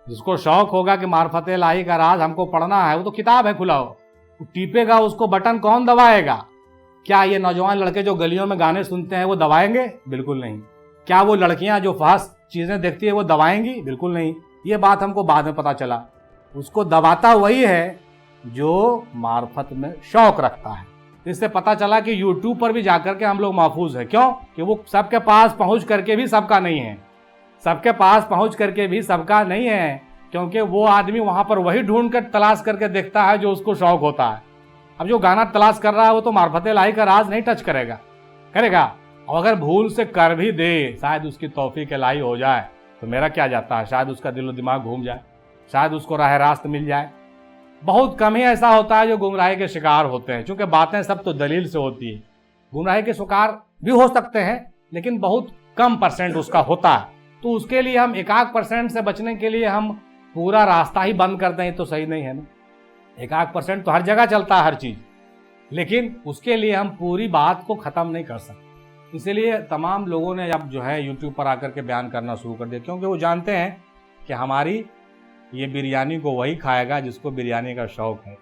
جس کو شوق ہوگا کہ معرفت الہی کا راز ہم کو پڑھنا ہے، وہ تو کتاب ہے کھلا ہو، وہ ٹیپے گا، اس کو بٹن کون دبائے گا؟ کیا یہ نوجوان لڑکے جو گلیوں میں گانے سنتے ہیں وہ دبائیں گے؟ بالکل نہیں۔ کیا وہ لڑکیاں جو فحش چیزیں دیکھتی ہیں وہ دبائیں گی؟ بالکل نہیں۔ یہ بات ہم کو بعد میں پتا چلا، اس کو دباتا وہی ہے جو معرفت میں شوق رکھتا ہے۔ اس سے پتا چلا کہ یوٹیوب پر بھی جا کر کے ہم لوگ محفوظ ہیں، کیوں کہ وہ سب کے پاس پہنچ کر کے بھی سب کا نہیں ہے، سب کے پاس پہنچ کر کے بھی سب کا نہیں ہے، کیونکہ وہ آدمی وہاں پر وہی ڈھونڈ کر تلاش کر کے دیکھتا ہے جو اس کو شوق ہوتا ہے۔ اب جو گانا تلاش کر رہا ہے وہ تو معرفت الہی کا راز نہیں ٹچ کرے گا، کرے گا، اور اگر بھول سے کر بھی دے، شاید اس کی توفیق الہی ہو جائے تو میرا کیا جاتا ہے، شاید اس کا دل و دماغ گھوم جائے، شاید اس کو راہ راست مل جائے۔ بہت کم ہی ایسا ہوتا ہے جو گمراہی کے شکار ہوتے ہیں، چونکہ باتیں سب تو دلیل سے ہوتی ہیں۔ گمراہی کے شکار بھی ہو سکتے ہیں لیکن بہت کم پرسنٹ اس کا ہوتا ہے، تو اس کے لیے ہم 1% سے بچنے کے لیے ہم پورا راستہ ہی بند کر دیں تو صحیح نہیں ہے نا۔ 1% تو ہر جگہ چلتا ہے ہر چیز، لیکن اس کے لیے ہم پوری بات کو ختم نہیں کر سکتے۔ اسی لیے تمام لوگوں نے اب جو ہے یوٹیوب پر آ کر کے بیان کرنا شروع کر دیا، کیونکہ وہ جانتے ہیں کہ ہماری یہ بریانی کو وہی کھائے گا جس کو بریانی کا شوق ہے،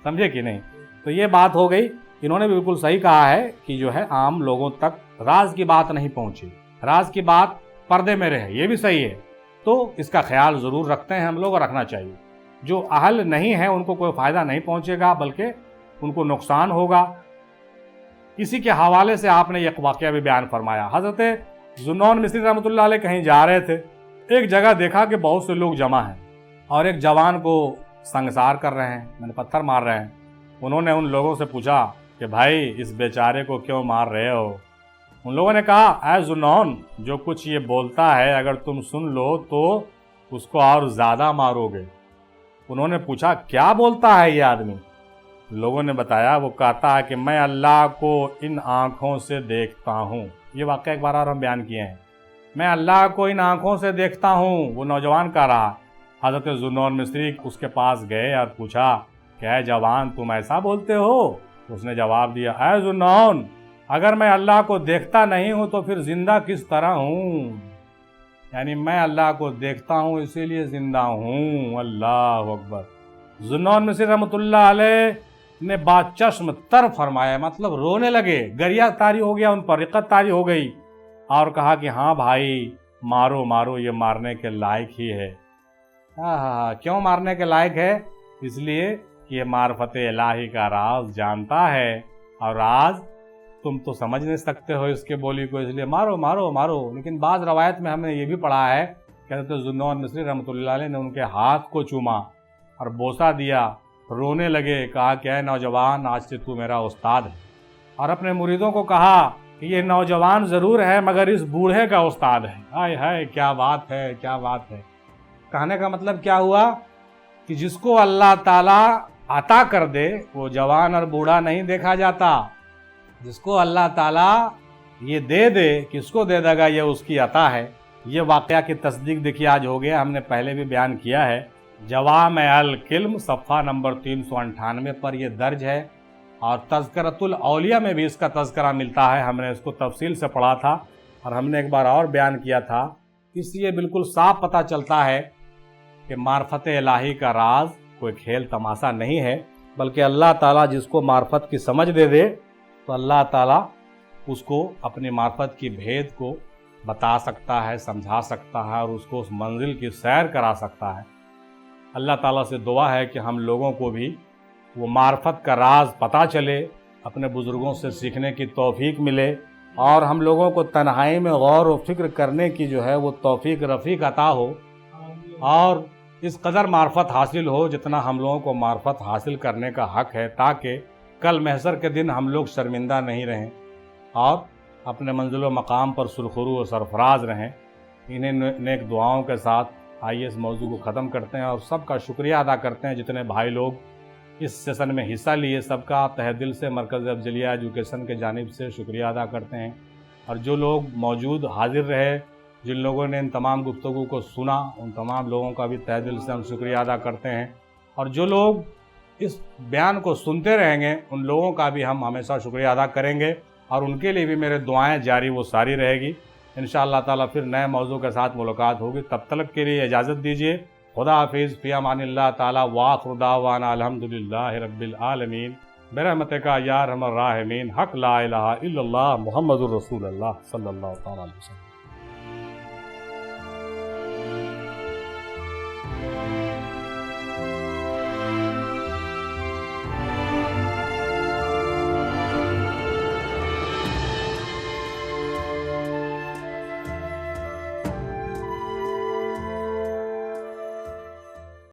سمجھے کہ نہیں؟ تو یہ بات ہو گئی۔ انہوں نے بالکل صحیح کہا ہے کہ جو ہے عام لوگوں تک راز کی بات نہیں پہنچی، راز کی بات پردے میں رہے، یہ بھی صحیح ہے۔ تو اس کا خیال ضرور رکھتے ہیں ہم لوگ، اور رکھنا چاہیے۔ جو اہل نہیں ہے ان کو کوئی فائدہ نہیں پہنچے گا بلکہ ان کو نقصان ہوگا۔ اسی کے حوالے سے آپ نے ایک واقعہ بھی بیان فرمایا۔ حضرت ذوالنون مصری رحمۃ اللہ علیہ کہیں جا رہے تھے، ایک جگہ دیکھا کہ بہت سے لوگ جمع ہیں اور ایک جوان کو سنگسار کر رہے ہیں، پتھر مار رہے ہیں۔ انہوں نے ان لوگوں سے پوچھا کہ بھائی اس بیچارے کو کیوں مار رہے ہو؟ ان لوگوں نے کہا اے ذوالنون، جو کچھ یہ بولتا ہے اگر تم سن لو تو اس کو اور زیادہ مارو گے۔ انہوں نے پوچھا کیا بولتا ہے یہ آدمی؟ لوگوں نے بتایا وہ کہتا ہے کہ میں اللہ کو ان آنکھوں سے دیکھتا ہوں۔ یہ واقعہ ایک بار اور ہم بیان کیے ہیں، میں اللہ کو ان آنکھوں سے دیکھتا ہوں۔ وہ نوجوان کہہ رہا۔ حضرت ذوالنون مصری اس کے پاس گئے اور پوچھا کہ اے جوان تم ایسا بولتے ہو؟ اس نے جواب دیا اے ذوالنون، اگر میں اللہ کو دیکھتا نہیں ہوں تو پھر زندہ کس طرح ہوں؟ یعنی میں اللہ کو دیکھتا ہوں اسی لیے زندہ ہوں۔ اللہ اکبر۔ ذوالنون مصری رحمۃ اللہ علیہ نے بات چشم تر فرمایا، مطلب رونے لگے، گریہ طاری ہو گیا ان پر، رقت طاری ہو گئی، اور کہا کہ ہاں بھائی مارو مارو، یہ مارنے کے لائق ہی ہے۔ کیوں مارنے کے لائق ہے؟ اس لیے کہ یہ معرفت الہی کا راز جانتا ہے، اور راز تم تو سمجھ نہیں سکتے ہو اس کے بولی کو، اس لیے مارو مارو مارو۔ لیکن بعض روایت میں ہم نے یہ بھی پڑھا ہے کہ حضرت ذوالنون مصری رحمۃ اللہ علیہ نے ان کے ہاتھ کو چوما اور بوسہ دیا، رونے لگے، کہا کہ اے نوجوان آج سے تو میرا استاد ہے، اور اپنے مریدوں کو کہا کہ یہ نوجوان ضرور ہے مگر اس بوڑھے کا استاد ہے۔ ہائے ہائے کیا بات ہے، کیا بات ہے۔ کہنے کا مطلب کیا ہوا کہ جس کو اللہ تعالیٰ عطا کر دے وہ جوان اور بوڑھا نہیں دیکھا جاتا، جس کو اللہ تعالیٰ یہ دے دے، کس کو دے دے گا یہ اس کی عطا ہے۔ یہ واقعہ کی تصدیق دیکھیے آج ہو گیا، ہم نے پہلے بھی بیان کیا ہے، جوامع الکلم صفحہ نمبر 398 پر یہ درج ہے، اور تذکرۃ الاولیاء میں بھی اس کا تذکرہ ملتا ہے۔ ہم نے اس کو تفصیل سے پڑھا تھا اور ہم نے ایک بار اور بیان کیا تھا۔ اس لیے بالکل صاف پتہ چلتا ہے کہ معرفت الہی کا راز کوئی کھیل تماشا نہیں ہے، بلکہ اللہ تعالیٰ جس کو معرفت کی سمجھ دے دے تو اللہ تعالیٰ اس کو اپنی معرفت کی بھید کو بتا سکتا ہے، سمجھا سکتا ہے، اور اس کو اس منزل کی سیر کرا سکتا ہے۔ اللہ تعالیٰ سے دعا ہے کہ ہم لوگوں کو بھی وہ معرفت کا راز پتہ چلے، اپنے بزرگوں سے سیکھنے کی توفیق ملے، اور ہم لوگوں کو تنہائی میں غور و فکر کرنے کی جو ہے وہ توفیق رفیق عطا ہو، اور اس قدر معرفت حاصل ہو جتنا ہم لوگوں کو معرفت حاصل کرنے کا حق ہے، تاکہ کل محشر کے دن ہم لوگ شرمندہ نہیں رہیں اور اپنے منزل و مقام پر سرخرو و سرفراز رہیں۔ انہیں نیک دعاؤں کے ساتھ آئیے اس موضوع کو ختم کرتے ہیں، اور سب کا شکریہ ادا کرتے ہیں جتنے بھائی لوگ اس سیشن میں حصہ لیے، سب کا تہ دل سے مرکز افضلیہ ایجوکیشن کے جانب سے شکریہ ادا کرتے ہیں۔ اور جو لوگ موجود حاضر رہے، جن لوگوں نے ان تمام گفتگو کو سنا، ان تمام لوگوں کا بھی تہ دل سے ہم شکریہ ادا کرتے ہیں، اور جو لوگ اس بیان کو سنتے رہیں گے ان لوگوں کا بھی ہم ہمیشہ شکریہ ادا کریں گے، اور ان کے لیے بھی میرے دعائیں جاری وہ ساری رہے گی۔ انشاءاللہ تعالیٰ پھر نئے موضوع کے ساتھ ملاقات ہوگی، تب تک کے لیے اجازت دیجیے۔ خدا حافظ، فی امان اللہ تعالی، وآخر دعوانا الحمدللہ رب العالمین، برحمتک یا ارحم الراحمین، حق لا الہ الا اللہ محمد الرسول اللہ صلی اللہ تعالی علیہ وسلم۔